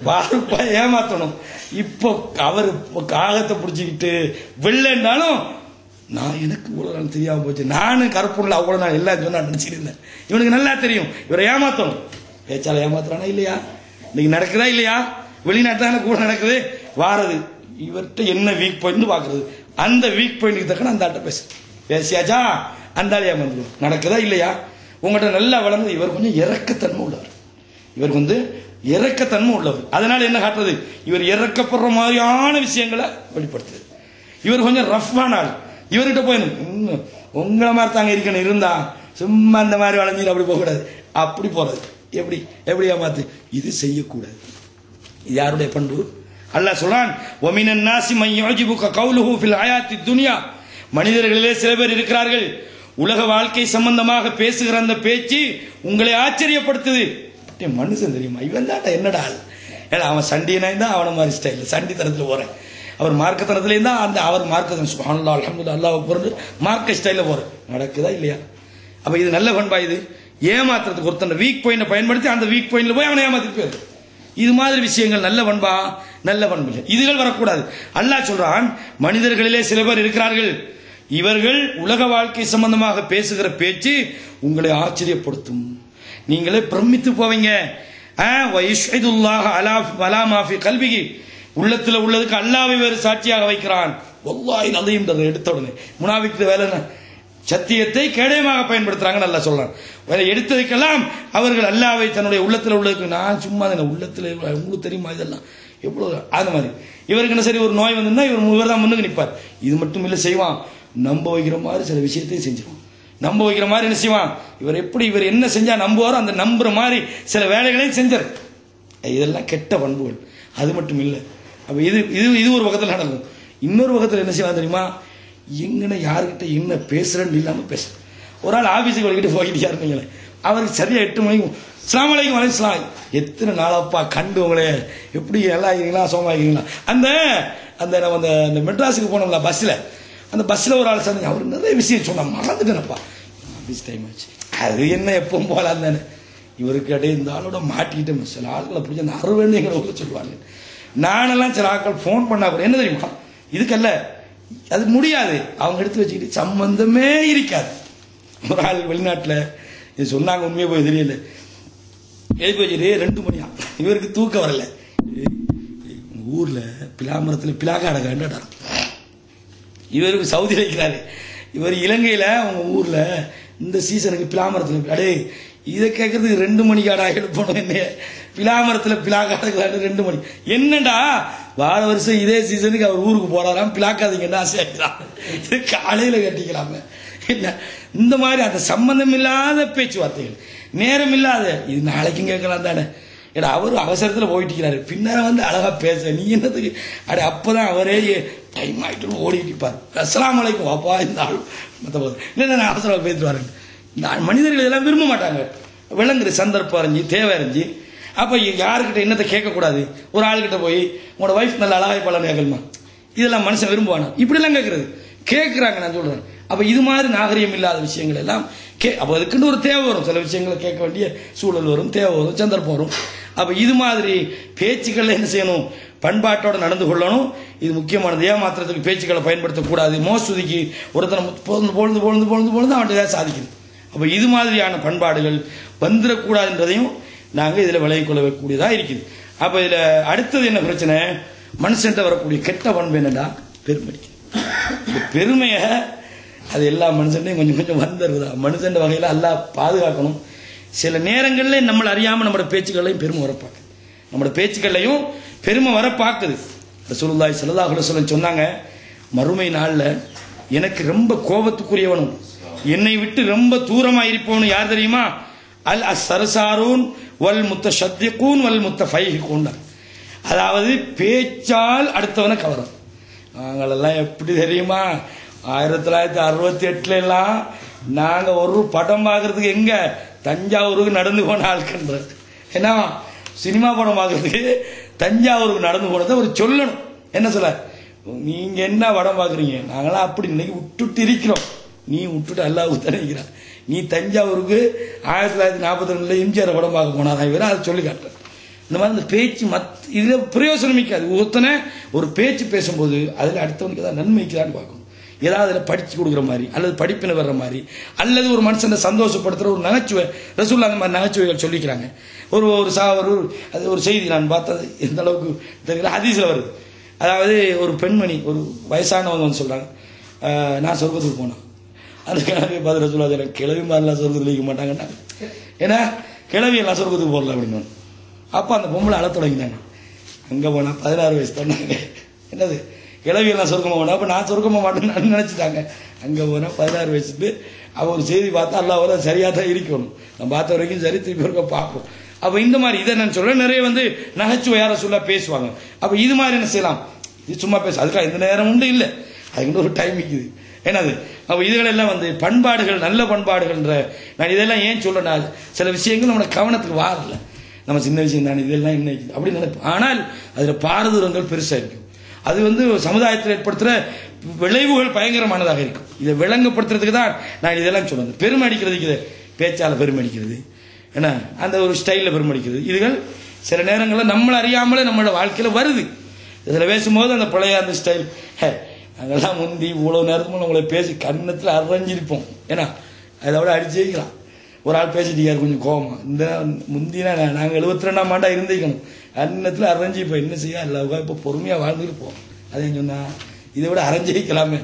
பாருப்பா ஏமாத்தணும். இப்போ அவர் காகத்தை பிடிச்சிக்கிட்டு வெள்ளைன்னாலும் நான் எனக்கு இவ்வளவு நாள் தெரியாம போச்சு, நானும் கருப்புல அவ்வளவு நாள் எல்லாம் சொன்னா நினைச்சிட்டு இருந்தேன். இவனுக்கு நல்லா தெரியும் இவரை ஏமாத்தணும். பேச்சால ஏமாத்துறானா இல்லையா? இன்னைக்கு நடக்குதா இல்லையா? வெளிநாட்டுல கூட நடக்குது. வாரது இவர்கிட்ட என்ன வீக் பாயிண்ட் பாக்குறது, அந்த வீக் பாயிண்ட் தக்கன அந்த ஆட்ட பேசியாச்சா அந்த ஆள் ஏமாந்துடும். நடக்குதா இல்லையா? உங்கள்கிட்ட நல்லா வளர்ந்து இவர் கொஞ்சம் இறக்கத்தன்மை உள்ளவர். இவருக்கு வந்து இறக்கத்தன்மை உள்ளவர். அதனால என்ன காட்டுறது, இவர் இறக்கப்படுற மாதிரியான விஷயங்களை வெளிப்படுத்துது. இவர் கொஞ்சம் ரஃப்பான ஆள். இவர்கிட்ட போய் உங்களை மாதிரி தாங்க இருக்கணும், இருந்தா சும்மா அந்த மாதிரி வளைஞ்சிட்டு அப்படி போகக்கூடாது, அப்படி போறது எப்படி எப்படியா மாத்து, இது செய்யக்கூடாது. இது யாருடைய பண்பு? அல்லாஹ் சொல்றான், வமினன் நாசி மை யுஜிபுக கௌலுஹு ஃபில் ஹயாத்தி துன்யா, மனிதர்களிலே சில பேர் இருக்கிறார்கள், உலக வாழ்க்கை சம்பந்தமாக பேசுகிற அந்த பேச்சு உங்களை ஆச்சரியப்படுத்துது. மனுஷன் தெரியுமா, இவன் தான் என்னடா ஏன்னா அவன் சண்டியனாய் தான் அவனை மாதிரி ஸ்டைல் சண்டி தரத்தில் போறேன், அவர் மார்க்க தரத்துலேயும் தான் அந்த அவர் மார்க்க சுப்ஹானல்லாஹ் அல்ஹம்துலில்லாஹ் அல்லாஹ் அக்பர் மார்க்க ஸ்டைலில் போற நடக்குதா இல்லையா? அப்ப இது நல்ல பண்பா? இது ஏமாத்துறதுக்கு ஒருத்தன் வீக் பாயிண்ட் பயன்படுத்தி அந்த வீக் பாயிண்ட்ல போய் அவனை ஏமாத்திட்டு போயிரு. இது மாதிரி விஷயங்கள் நல்ல பண்பா? நல்ல பண்பு இல்லை. இதுகள் வரக்கூடாது. அல்லாஹ் சொல்றான், மனிதர்களிலே சில பேர் இருக்கிறார்கள், இவர்கள் உலக வாழ்க்கை சம்பந்தமாக பேசுகிற பேச்சு உங்களை ஆச்சரியப்படுத்தும், நீங்களே பிரமித்து போவீங்க. உள்ளத்துல உள்ளதுக்கு அல்லாஹ்வை வேறு சாட்சியாக வைக்கிறான். வல்லாஹி அதையும் எடுத்த உடனே முனாஃபிக்கு வேலை என்ன, சத்தியத்தை கேடயமாக பயன்படுத்துறாங்க. நல்லா சொல்றான், எடுத்ததுக்கெல்லாம் அவர்கள் அல்லாஹ்வை தன்னுடைய உள்ளத்துல உள்ளதுக்கு, நான் சும்மா உள்ளத்துல உங்களுக்கு தெரியுமா இதெல்லாம் எவ்வளவு அந்த மாதிரி. இவருக்கு என்ன சரி, ஒரு நோய் வந்திருந்தா இவர் தான் முன்னுக்கு நிற்பார். இது மட்டும் இல்லை, செய்வான் நம்ப வைக்கிற மாதிரி சில விஷயத்தையும் செஞ்சிருவான். நம்ப வைக்கிற மாதிரி என்ன செய்வான், இவர் எப்படி இவர் என்ன செஞ்சா நம்புவாரோ அந்த நம்புற மாதிரி சில வேலைகளையும் செஞ்சார். இதெல்லாம் கெட்ட பண்புகள். அது மட்டும் இல்லை, அப்ப இது இது இது ஒரு பக்கத்தில் நடக்கும். இன்னொரு பக்கத்தில் என்ன செய்வான் தெரியுமா, எங்கன்னு யாருக்கிட்ட என்ன பேசுறேன்னு இல்லாம பேச. ஒரு ஆள் ஆபீஸுக்கு வலிக்கிட்டு போய்கிட்டு யாருன்னு அவருக்கு சரியா 8 மணிக்கு அஸ்ஸலாமு அலைக்கும் வலைக்கும், எத்தனை நாளப்பா கண்டு உங்களே, எப்படி நல்லா இருக்கீங்களா சோமா இருக்கீங்களா. அந்த அந்த நம்ம அந்த மெட்ராஸுக்கு போனோம்ல பஸ்ல, அந்த பஸ்ல ஒரு ஆள் சொன்னாங்க, அவர் நிறைய விஷயம் சொன்னா மறந்துட்டேனப்பா, ஆபீஸ் டைம் ஆச்சு. அது என்ன எப்பவும் போலாம் தானே. இவருக்கு அடையே இந்த ஆளோட மாட்டிக்கிட்டு சில ஆட்களை பிடிச்ச அந்த அறுவடைங்கிற உள்ள சொல்லுவாங்க. நானெல்லாம் சில ஆட்கள் போன் பண்ணா கூட என்ன தெரியுமா, இதுக்கல்ல அது முடியாது, அவங்க எடுத்து வச்சுக்கிட்டு சம்பந்தமே இருக்காது. ஒரு ஆள் வெளிநாட்டில் இது சொன்னாங்க, உண்மையை போய் தெரியல, எழுப்பி வச்சுட்டு 2 மணியா இவருக்கு தூக்கம் வரல. ஊர்ல பிலாமரத்தில் பிலாக அடக்க, இவருக்கு சவுதியில் இருக்கிறாரு, இவர் இலங்கையில் அவங்க ஊர்ல இந்த சீசனுக்கு பிலாமரத்தில், அடே இதை கேட்கறதுக்கு 2 மணிக்காடா எழுப்பணும், என்ன பிலாமரத்தில் பிலாக அடக்குறாரு 2 மணி. என்னடா வார வருஷம் இதே சீசனுக்கு அவர் ஊருக்கு போறாராம், பிளாக்காதீங்கன்னா ஆசையாக்கிறான், இது காலையில கட்டிக்கலாம. என்ன இந்த மாதிரி அந்த சம்பந்தம் இல்லாத பேச்சுவார்த்தைகள், நேரம் இல்லாத, இது நாளைக்கும் கேட்கலாம் தானே. ஏன்னா அவரு அவசரத்தில் போயிட்டு இருக்கிறாரு, பின்னார வந்து அழகா பேச நீ என்னதுக்கு, அட அப்பதான் அவரே டைம் ஆயிட்டு ஓடிட்டு இருப்பார். அஸ்ஸலாமு அலைக்கும் அப்பா இந்த ஆள் மற்ற போது இல்லை நான் அவசரம் பேசிட்டு வரேன். மனிதர்கள் இதெல்லாம் விரும்ப மாட்டாங்க. விளங்குற சந்தர்ப்பம் அறிஞ்சு தேவை அறிஞ்சு. அப்ப யாருக்கிட்ட என்னத்தை கேட்கக்கூடாது, ஒரு ஆளுகிட்ட போய் உங்களோட வைஃப் நல்ல அழகாய் பலன் கேட்கணுமா, இதெல்லாம் மனுஷன் விரும்புவானா, இப்படிலாம் கேட்கறது கேட்கிறாங்க. நான் சொல்றேன், அப்ப இது மாதிரி நாகரிகம் இல்லாத விஷயங்கள் எல்லாம் அப்ப அதுக்குன்னு ஒரு தேவை வரும், சில விஷயங்களை கேட்க வேண்டிய சூழல் வரும், தேவை வரும், சந்தர்ப்பம் வரும். அப்ப இது மாதிரி பேச்சுக்கள் என்ன செய்யணும், பண்பாட்டோட நடந்து கொள்ளணும். இது முக்கியமானது. ஏமாத்திரத்துக்கு பேச்சுக்களை பயன்படுத்தக்கூடாது. மோசடிக்கு ஒருத்தனை பொழுது பொழுது பொழுது பொழுது பொழுது அவன்கிட்ட சாதிக்குது. அப்ப இது மாதிரியான பண்பாடுகள் வந்துடக்கூடாதுன்றதையும் நாங்க இதுல விலகிக் கொள்ளக்கூடியதா இருக்குது. அப்ப இதுல அடுத்தது என்ன பிரச்சனை, மனுஷன் வரக்கூடிய கெட்ட பண்பு என்னடா, பெருமை. பெருமைய அது எல்லா மனுஷன்டையும் கொஞ்சம் கொஞ்சம் வந்துடுறதா, மனுஷன் வகையில எல்லாம் பாதுகாக்கணும். சில நேரங்களில் நம்மளை அறியாம நம்மளோட பேச்சுக்களையும் பெருமை வரப்பாக்குது, நம்மளோட பேச்சுக்களையும் பெருமை வர பார்க்குது. ரசூலுல்லாஹி ஸல்லல்லாஹு அலைஹி வஸல்லம் சொன்னாங்க, மறுமை நாள்ல எனக்கு ரொம்ப கோபத்துக்குரியவனும் என்னை விட்டு ரொம்ப தூரமா இருப்பவனும் யார் தெரியுமா, அல் அஸ்ஸர்சாரூன் வல் முத்தஷத்திகூன் வல் முத்தஃபைஹிகூன். அதாவது பேச்சால் அடுத்தவனை கவரும். நாங்களெல்லாம் எப்படி தெரியுமா, 1968 எல்லாம் நாங்க ஒரு படம் பார்க்கறதுக்கு எங்க தஞ்சாவூருக்கு நடந்து போன ஆட்கன்ற, ஏன்னா சினிமா படம் பார்க்கறதுக்கு தஞ்சாவூருக்கு நடந்து போனதை ஒரு சொல்லணும். என்ன சொல்ல, நீங்க என்ன படம் பாக்குறீங்க, நாங்களாம் அப்படி இன்னைக்கு விட்டுட்டு இருக்கிறோம், நீ விட்டுட்டு அல்லாஹ் தனிக்கிறான். நீ தஞ்சாவூருக்கு 1942 எம்ஜிஆர் படம் பார்க்க போனாதான் இவரை அதை சொல்லி காட்டுற. இந்த மாதிரி இந்த பேச்சு இதுல பிரயோசனமிக்காது. ஒருத்தனை ஒரு பேச்சு பேசும்போது அதுல அடுத்தவனுக்கு ஏதாவது நன்மைக்குதான்னு பார்க்கணும். ஏதாவது அதில் படிச்சு கொடுக்குற மாதிரி அல்லது படிப்பின வர்ற மாதிரி அல்லது ஒரு மனுஷனை சந்தோஷப்படுத்துற ஒரு நகைச்சுவை. ரசூலுல்லாஹ் அந்த மாதிரி நகைச்சுவைகள் சொல்லிக்கிறாங்க. ஒரு அது ஒரு செய்தி நான் பார்த்தது எந்த அளவுக்கு தெரியல, ஹதீஸ்ல வருது. அதாவது ஒரு பெண்மணி, ஒரு வயசானவங்க வந்து சொல்றாங்க, நான் சொர்க்கத்துக்கு போனேன். அந்த கிழவி பார்த்து ரசூலுல்லாஹ் கிழவி மாதிரிலாம் சொர்க்கத்துக்கு வைக்க மாட்டாங்கன்னாங்க. ஏன்னா கிழவி எல்லாம் சொர்க்கத்துக்கு போடல அப்படின்னு. அப்போ அந்த பொம்பளை அழ தொடங்கினாங்க. அங்கே போனால் 16 வயசு தானாங்க. என்னது இளவியெல்லாம் சொர்க்கமாக போனா, அப்போ நான் சொர்க்கமாக மாட்டேன்னு நினச்சிட்டாங்க. அங்கே போனால் 16 வயசுட்டு அவள் ஒரு செய்தி பார்த்தா அல்லாஹ் சரியாக தான் இருக்கணும். நம்ம பார்த்த வரைக்கும் சரி, திருப்பி இருக்க பார்ப்போம். அப்போ இந்த மாதிரி இதை நான் சொல்கிறேன். நிறைய நகைச்சுவை யாரை சொல்ல பேசுவாங்க. அப்போ இது மாதிரி என்ன செய்யலாம்? இது சும்மா பேச, அதுக்காக இந்த நேரம் உண்டு இல்லை, அதுக்கு ஒரு டைம் இருக்குது. என்னது அப்போ இதுகளெல்லாம் பண்பாடுகள், நல்ல பண்பாடுகள்ன்ற. நான் இதெல்லாம் ஏன் சொல்றேன்னா, சில விஷயங்கள் நம்மளோட கவனத்துக்கு வாரல. நம்ம சின்ன விஷயம் தானே, இதெல்லாம் என்ன அப்படின்னு நினைப்போம். ஆனால் அதில் பாரதூரங்கள் பெருசாக இருக்கும். அது சமுதாயத்தில் ஏற்படுத்துகிற விளைவுகள் பயங்கரமானதாக இருக்கும். இதை விளங்கப்படுத்துறதுக்கு தான் நான் இதெல்லாம் சொல்றேன். பெருமை அடிக்கிறதுக்கு, இதை பேச்சால பெருமை அடிக்கிறது, என்ன அந்த ஒரு ஸ்டைலில் பெருமை அடிக்கிறது, இதுகள் சில நேரங்களில் நம்மளை அறியாமலே நம்மளோட வாழ்க்கையில் வருது. இதில் பேசும்போது அந்த பழைய அந்த ஸ்டைல், நாங்கள்லாம் முந்தி இவ்வளோ நேரத்துக்கு உங்களை பேசி கண்ணத்தில் அரைஞ்சிருப்போம். ஏன்னா அதை விட அடிச்சு வைக்கலாம். ஒரு ஆள் பேசிட்டு கொஞ்சம் கோபமா, இந்த முந்தினா நாங்கள் 72ஆம் ஆண்டா இருந்திருக்கணும், அன்னத்தில் அரைஞ்சிப்போம். என்ன செய்ய எல்லா இப்போ பொறுமையாக வாழ்ந்துருப்போம். அதே சொன்னா இதை விட அரைஞ்சி வைக்கலாமே.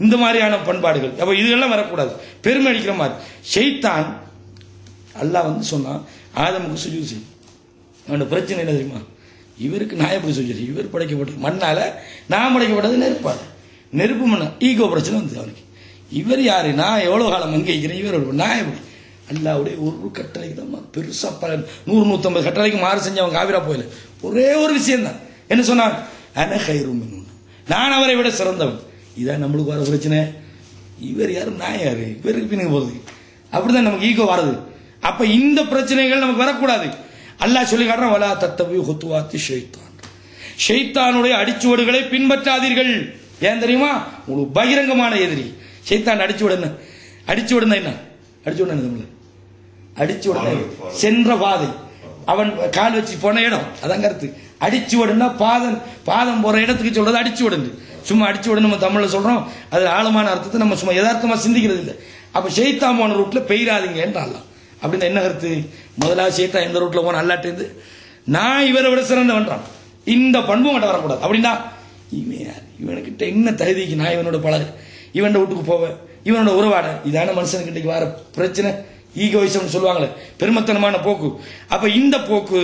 இந்த மாதிரியான பண்பாடுகள் அப்போ இதுகெல்லாம் வரக்கூடாது. பெருமை அடிக்கிற மாதிரி ஷைத்தான் அல்லாஹ் சொன்னான், ஆதமுக்கு சுஜூது செய்யும். அவனோட பிரச்சனை என்ன தெரியுமா? இவருக்கு நான் எப்படி சுஜூது? இவர் படைக்கப்பட்டது மண்ணால, நான் படைக்கப்பட்டது நெருப்பால். நெருப்பு மண்ண ஈகோ பிரச்சனை வந்தது அவனுக்கு. இவர் யாரு? நான் எவ்வளவு காலம் அங்கே இருக்கிறேன், இவர் நான் எப்படி? அல்லாவுடைய ஒரு கட்டளைக்கு தான் பெருசா 100-150 கட்டளைக்கு மாறு செஞ்சவன் காவிரா போயில. ஒரே ஒரு விஷயம் தான், என்ன சொன்னான்? அன கைரும், நான் அவரை விட சிறந்தவன். இதான் நம்மளுக்கு வர பிரச்சனை. இவர் யாரு, நான் யாரு, இவருக்கு பின்னுக்கு போகுது. அப்படிதான் நமக்கு ஈகோ வருது. அப்ப இந்த பிரச்சனைகள் நமக்கு வரக்கூடாது. அல்லாஹ் சொல்லி காட்டுறான், வலா தத்தபி ஹுத்துவாத்தி ஷைத்தான், ஷைத்தானுடைய அடிச்சுவடுகளை பின்பற்றாதீர்கள். ஏன் தெரியுமா? உங்களுக்கு பகிரங்கமான எதிரி ஷைத்தான். அடிச்சுவடுன என்ன? அடிச்சுவடுன அடிச்சுவடுன சென்ற பாதை, அவன் கால் வச்சு போன இடம், அதான் கருத்து. அடிச்சுவடுனா பாதம் போற இடத்துக்கு சொல்றது அடிச்சுவடு. சும்மா அடிச்சுவடு நம்ம தமிழ்ல சொல்றோம், அது ஆழமான அர்த்தத்தை நம்ம சும்மா யதார்த்தமா சிந்திக்கிறது இல்லை. அப்ப ஷைத்தான் போன ரூட்ல பெய்யாதீங்க என்றாலாம். அப்படின்னு என்ன கருத்து? முதலாவது ஷைத்தான் எந்த ரூட்ல போன அல்லாட்டேந்து நான் இவரை விட சிறந்தவன்றான். இந்த பண்பு மட்டும் வரக்கூடாது. அப்படின்னா இவனுக்கிட்ட என்ன தகுதிக்கு நான் இவனோட பழகு, இவன் வீட்டுக்கு போவேன், இவனோட உறவாட, இதான மனுஷனுக்கு வர பிரச்சனை. ஈகோயிசம் சொல்லுவாங்களே, பெருமத்தனமான போக்கு. அப்ப இந்த போக்கு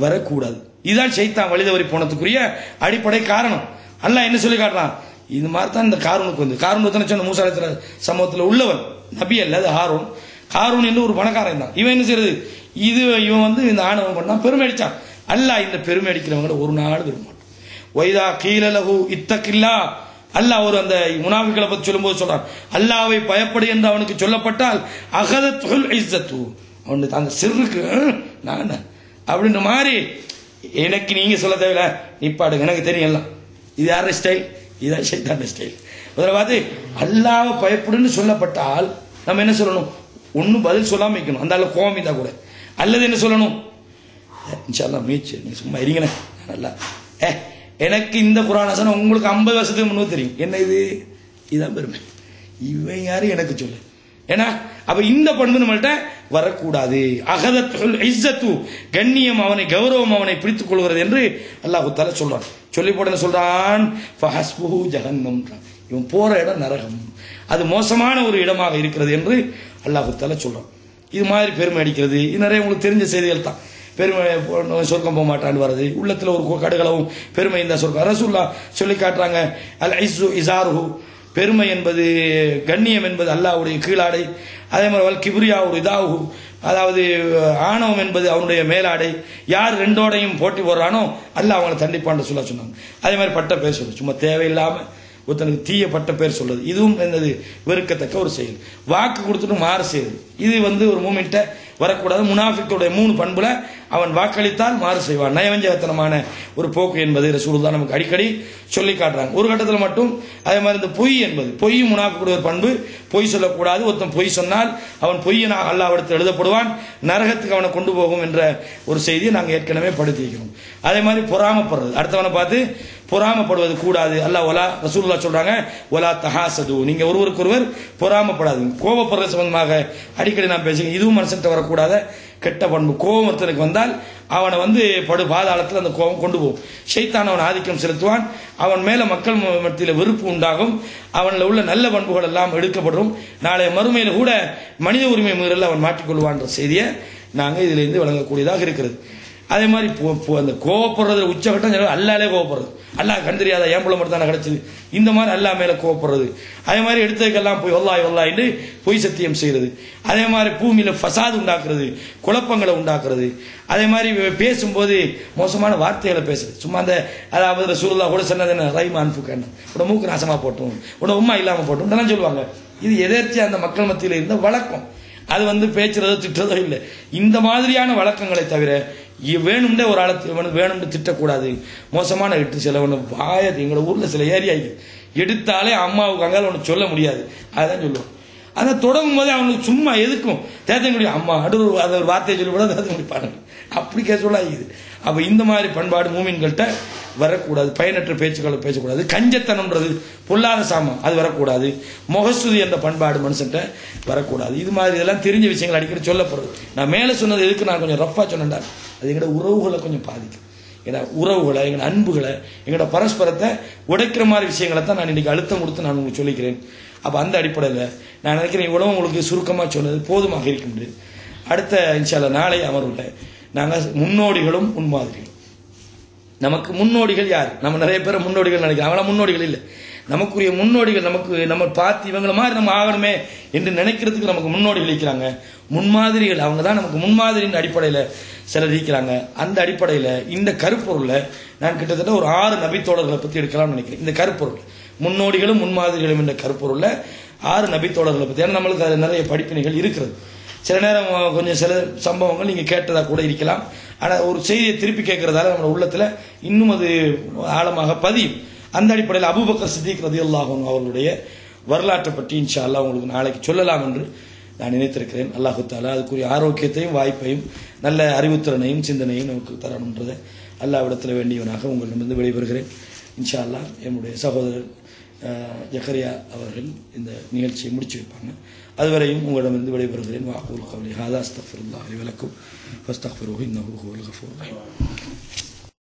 வரக்கூடாது. இதுதான் ஷைத்தான் வழிதவறி போனதுக்குரிய அடிப்படை காரணம். அல்லாஹ் என்ன சொல்லி காட்டுறான்? இது மாதிரி தான் இந்த காரூனுக்கு காரூன் சொன்ன மூசா அலைஹிஸ்ஸலாம் சமூகத்தில் உள்ளவன், நபி அல்ல, அது ஹாரூன். ஹாரூன் என்று ஒரு பணக்காரன் தான். இவன் என்ன செய்யறது? இவன் இந்த ஆணவம் பண்ணா பெருமை அடிச்சான். அல்லாஹ் இந்த பெருமை அடிக்கிறவங்களை ஒரு நாள் விரும்ப மாட்டான். வைதா கீலலஹு இத்தகில்லா, அல்லாஹ் அந்த முனாஃபிக்களை பத்தி சொல்லும்போது சொல்றான், அல்லாஹ்வை பயப்படு என்று அவனுக்கு சொல்லப்பட்டால் அகதத்துல் இஸ்ஸத்து, அவனுக்கு அந்த சிறுக்கு நான் அப்படின்ற மாதிரி எனக்கு நீங்க சொல்ல தேவையில்ல, நிப்பாடுங்க, எனக்கு தெரியல. இது யார ஸ்டைல்? இதுதான் ஷைத்தான ஸ்டைல். அதில் பார்த்து அல்லாஹ்வை பயப்படுன்னு சொல்லப்பட்டால் நம்ம என்ன சொல்லணும்? ஒன்னும் பதில் சொல்லாம வைக்கணும். அந்த ஆள் கோவம் இருந்தா கூட. அல்லது என்ன சொல்லணும்? இன்ஷால்லா முயற்சி, நீங்க சும்மா இருங்கண்ணே, நல்லா எனக்கு இந்த குர்ஆன் உங்களுக்கு 50 வருஷத்துக்கு முன்னே தெரியும். என்ன இது? இதுதான் பெருமை. இவன் யாரு எனக்கு சொல்லு. ஏன்னா அப்ப இந்த பண்பு நம்மள்ட்ட வரக்கூடாது. அகதத்துல் இஸ்ஸத்து, கண்ணியம், அவனை கௌரவம், அவனை பிடித்துக் கொள்கிறது என்று அல்லாஹ் தஆலா சொல்றான். சொல்லி போட சொல்றான், ஃபஹஸ்புஹு ஜஹன்னம், இவன் போற இடம் நரகம், அது மோசமான ஒரு இடமாக இருக்கிறது என்று அல்லாஹ் தஆலா சொல்றான். இது மாதிரி பெருமை அடிக்கிறது இது நிறைய உங்களுக்கு தெரிஞ்ச செய்திகள் தான். பெருமை சொர்க்கம் போக மாட்டான்னு வருது, உள்ளத்துல ஒரு கடுகளவும் பெருமை இந்த சொர்க்கம். ரசூலுல்லாஹ் சொல்லி காட்டுறாங்க, அல் இஸ்ஸு இஸாருஹு, பெருமை என்பது, கண்ணியம் என்பது அல்லாஹ்வுடைய கீழாடை. அதே மாதிரி வல் கிப்ரியா ஒரு இதாகு, அதாவது ஆணவம் என்பது அவனுடைய மேலாடை. யார் ரெண்டோடையும் போட்டி போடுறானோ அல்லாஹ் அவங்களை தண்டிப்பான்னு சொன்னாங்க. அதே மாதிரி பட்ட பேர் சொல்றது, சும்மா தேவையில்லாம ஒருத்தனுக்கு தீய பட்ட பேர் சொல்றது, இதுவும் என்னது? வெறுக்கத்தக்க ஒரு செயல். வாக்கு கொடுத்துட்டு மாறு செய்யுது, இது ஒரு மூமெண்ட்டை வரக்கூடாது. முனாஃபிக்குடைய 3 பண்புல அவன் வாக்களித்தால் மாறு செய்வான். நயவஞ்சகத்தனமான ஒரு போக்கு என்பது ரசூலுல்லாஹ் நமக்கு அடிக்கடி சொல்லி காட்டுறாங்க. ஒரு கட்டத்தில் மட்டும் அதே மாதிரி இந்த பொய் என்பது, பொய் முனாஃபிக்குடைய ஒரு பண்பு. பொய் சொல்லக்கூடாது. ஒருத்தன் பொய் சொன்னால் அவன் பொய்யனாக அல்லாஹ்விடத்தில் எழுதப்படுவான், நரகத்துக்கு அவனை கொண்டு போகும் என்ற ஒரு செய்தியை நாங்கள் ஏற்கனவே படுத்திக்கிறோம். அதே மாதிரி பொறாமப்படுறது, அடுத்தவனை பார்த்து பொறாமப்படுவது கூடாது. அல்லாஹ் ஒலா ரசூலுல்லாஹ் சொல்றாங்க, ஒலா தஹாசது, நீங்க ஒருவருக்கொருவர் பொறாமப்படாதீங்க. கோபப்படுறது சம்பந்தமாக அடிக்கடி நான் பேசுகிறேன். இதுவும் மனுஷன்ட்ட வரக்கூடாத கெட்ட பண்பு. கோபம் ஒருத்தனுக்கு வந்தால் அவனை படு பாதாளத்தில் அந்த கோபம் கொண்டு போகும். ஷைத்தான் அவன் ஆதிக்கம் செலுத்துவான், அவன் மேல மக்கள் மத்தியில் வெறுப்பு உண்டாகும், அவனில் உள்ள நல்ல பண்புகள் எல்லாம் எடுக்கப்படும். நாளைய மறுமையில கூட மனித உரிமை மீறல் அவன் மாற்றிக்கொள்வான்ற செய்தியை நாங்கள் இதிலிருந்து வழங்கக்கூடியதாக இருக்கிறது. அதே மாதிரி அந்த கோவப்படுறது உச்சகட்டம் அல்லாலே கோவப்படுறது, அல்லா கண் தெரியாத ஏன் பிள்ளை மட்டும் தானே கிடைச்சது, இந்த மாதிரி அல்லா மேல கோவப்படுறது. அதே மாதிரி எடுத்ததுக்கெல்லாம் போய் ஒல்லாய் பொய் சத்தியம் செய்யறது. அதே மாதிரி பூமியில ஃபசாத் உண்டாக்குறது, குழப்பங்களை உண்டாக்குறது. அதே மாதிரி பேசும்போது மோசமான வார்த்தைகளை பேசுறது. சும்மா அந்த அதாவது ரசூலுல்லாஹ் கூட சொன்னது என்ன, ரைமான் ஃபுக்கன், உட மூக்கு நாசமா போட்டும், உட உம்மா இல்லாம போட்டும் இதெல்லாம் சொல்லுவாங்க. இது எதேர்ச்சியா அந்த மக்கள் மத்தியில் இருந்த வழக்கம். அது பேச்சுறதோ திட்டுறதோ இல்லை. இந்த மாதிரியான வழக்கங்களை தவிர வேணும்னே ஒரு ஆளை வேணும்னு திட்டக்கூடாது. மோசமான இட்டு சில ஒன்று வாயது எங்களோட ஊர்ல சில ஏரியாக்கு எடுத்தாலே அம்மாவுக்கு அங்கால ஒன்று சொல்ல முடியாது. அதுதான் சொல்லுவோம். அதை தொடங்கும் போதே அவங்களுக்கு சும்மா எதுக்கும் தேத்தங்குடி அம்மா அடுத்து அதை ஒரு வார்த்தையை சொல்லக்கூடாது, தேத்தங்குடி பாருங்க அப்படி கேட்கலாகுது. அப்ப இந்த மாதிரி பண்பாடு மூமின்கள்கிட்ட வரக்கூடாது. பயனற்ற பேச்சுக்களை பேசக்கூடாது. கஞ்சத்தனம்ன்றது பொல்லாத சாமம் அது வரக்கூடாது. முகஸ்துதி என்ற பண்பாடு மனுஷன்ட்ட வரக்கூடாது. இது மாதிரி இதெல்லாம் தெரிஞ்ச விஷயங்கள் அடிக்கடி சொல்லப்படுறது. நான் மேலே சொன்னது எதுக்கு நான் கொஞ்சம் ரஃபா சொன்னேன்டா, அது எங்களோட உறவுகளை கொஞ்சம் பாதிக்கும். ஏன்னா உறவுகளை, எங்களோட அன்புகளை, எங்களோட பரஸ்பரத்தை உடைக்கிற மாதிரி விஷயங்களை தான் நான் இன்னைக்கு அழுத்தம் கொடுத்து நான் உங்களுக்கு சொல்லிக்கிறேன். அப்ப அந்த அடிப்படையில் நான் நினைக்கிறேன் இவ்வளவு உங்களுக்கு சுருக்கமாக சொன்னது போதுமாக இருக்கின்றது. அடுத்த இன்ஷா அல்லாஹ் நாளை அமர்வுல நாங்கள் முன்னோடிகளும் முன்மாதிரிகளும். நமக்கு முன்னோடிகள் யார்? நம்ம நிறைய பேர் முன்னோடிகள் நினைக்கிறோம். அவங்களாம் முன்னோடிகள் இல்லை. நமக்குரிய முன்னோடிகள் நம்ம பார்த்து இவங்களை மாதிரி நம்ம ஆகணுமே என்று நினைக்கிறதுக்கு நமக்கு முன்னோடிகள் இருக்கிறாங்க. முன்மாதிரிகள் அவங்க தான் நமக்கு முன்மாதிரியின் அடிப்படையில் சிலர் இருக்கிறாங்க. அந்த அடிப்படையில் இந்த கருப்பொருளை நான் கிட்டத்தட்ட ஒரு 6 நபித்தோழர்களை பற்றி எடுக்கலாம்னு நினைக்கிறேன். இந்த கருப்பொருள் முன்னோடிகளும் முன்மாதிரிகளும் என்ற கருப்பொருள்ல 6 நபித்தோழர்களை பற்றி, ஏன்னா நம்மளுக்கு அதில் நிறைய படிப்பினைகள் இருக்கிறது. சில நேரம் கொஞ்சம் சில சம்பவங்கள் நீங்க கேட்டதா கூட இருக்கலாம். ஆனா ஒரு செய்தியை திருப்பி கேட்கறதால நம்ம உள்ளத்துல இன்னும் அது ஆழமாக பதியும். அந்த அடிப்படையில் அபூபக்கர் சித்திக் ரலியல்லாஹு அன்ஹு அவர்களுடைய வரலாற்றை பற்றி இன்ஷா அல்லாஹ் உங்களுக்கு நாளைக்கு சொல்லலாம் என்று நான் நினைத்திருக்கிறேன். அல்லாஹ் தஆலா அதுக்குரிய ஆரோக்கியத்தையும் வாய்ப்பையும் நல்ல அறிவுத்திறனையும் சிந்தனையும் நமக்கு தரணுன்றதை அல்லாஹ்விடத்தில் வேண்டியவனாக உங்களிடமிருந்து விடைபெறுகிறேன். இன்ஷா அல்லாஹ் என்னுடைய சகோதரர் ஜக்கரியா அவர்கள் இந்த நிகழ்ச்சியை முடிச்சு வைப்பாங்க. அதுவரையும் உங்களிடமிருந்து விடைபெறுகிறேன். வாக்கூல் கவ்லி ஹாதா அஸ்தக்ஃபிருல்லாஹ் லி வலக்கும் ஃபஸ்தக்ஃபிருஹு இன்னஹு ஹுவல் கஃபூர் ரஹீம்.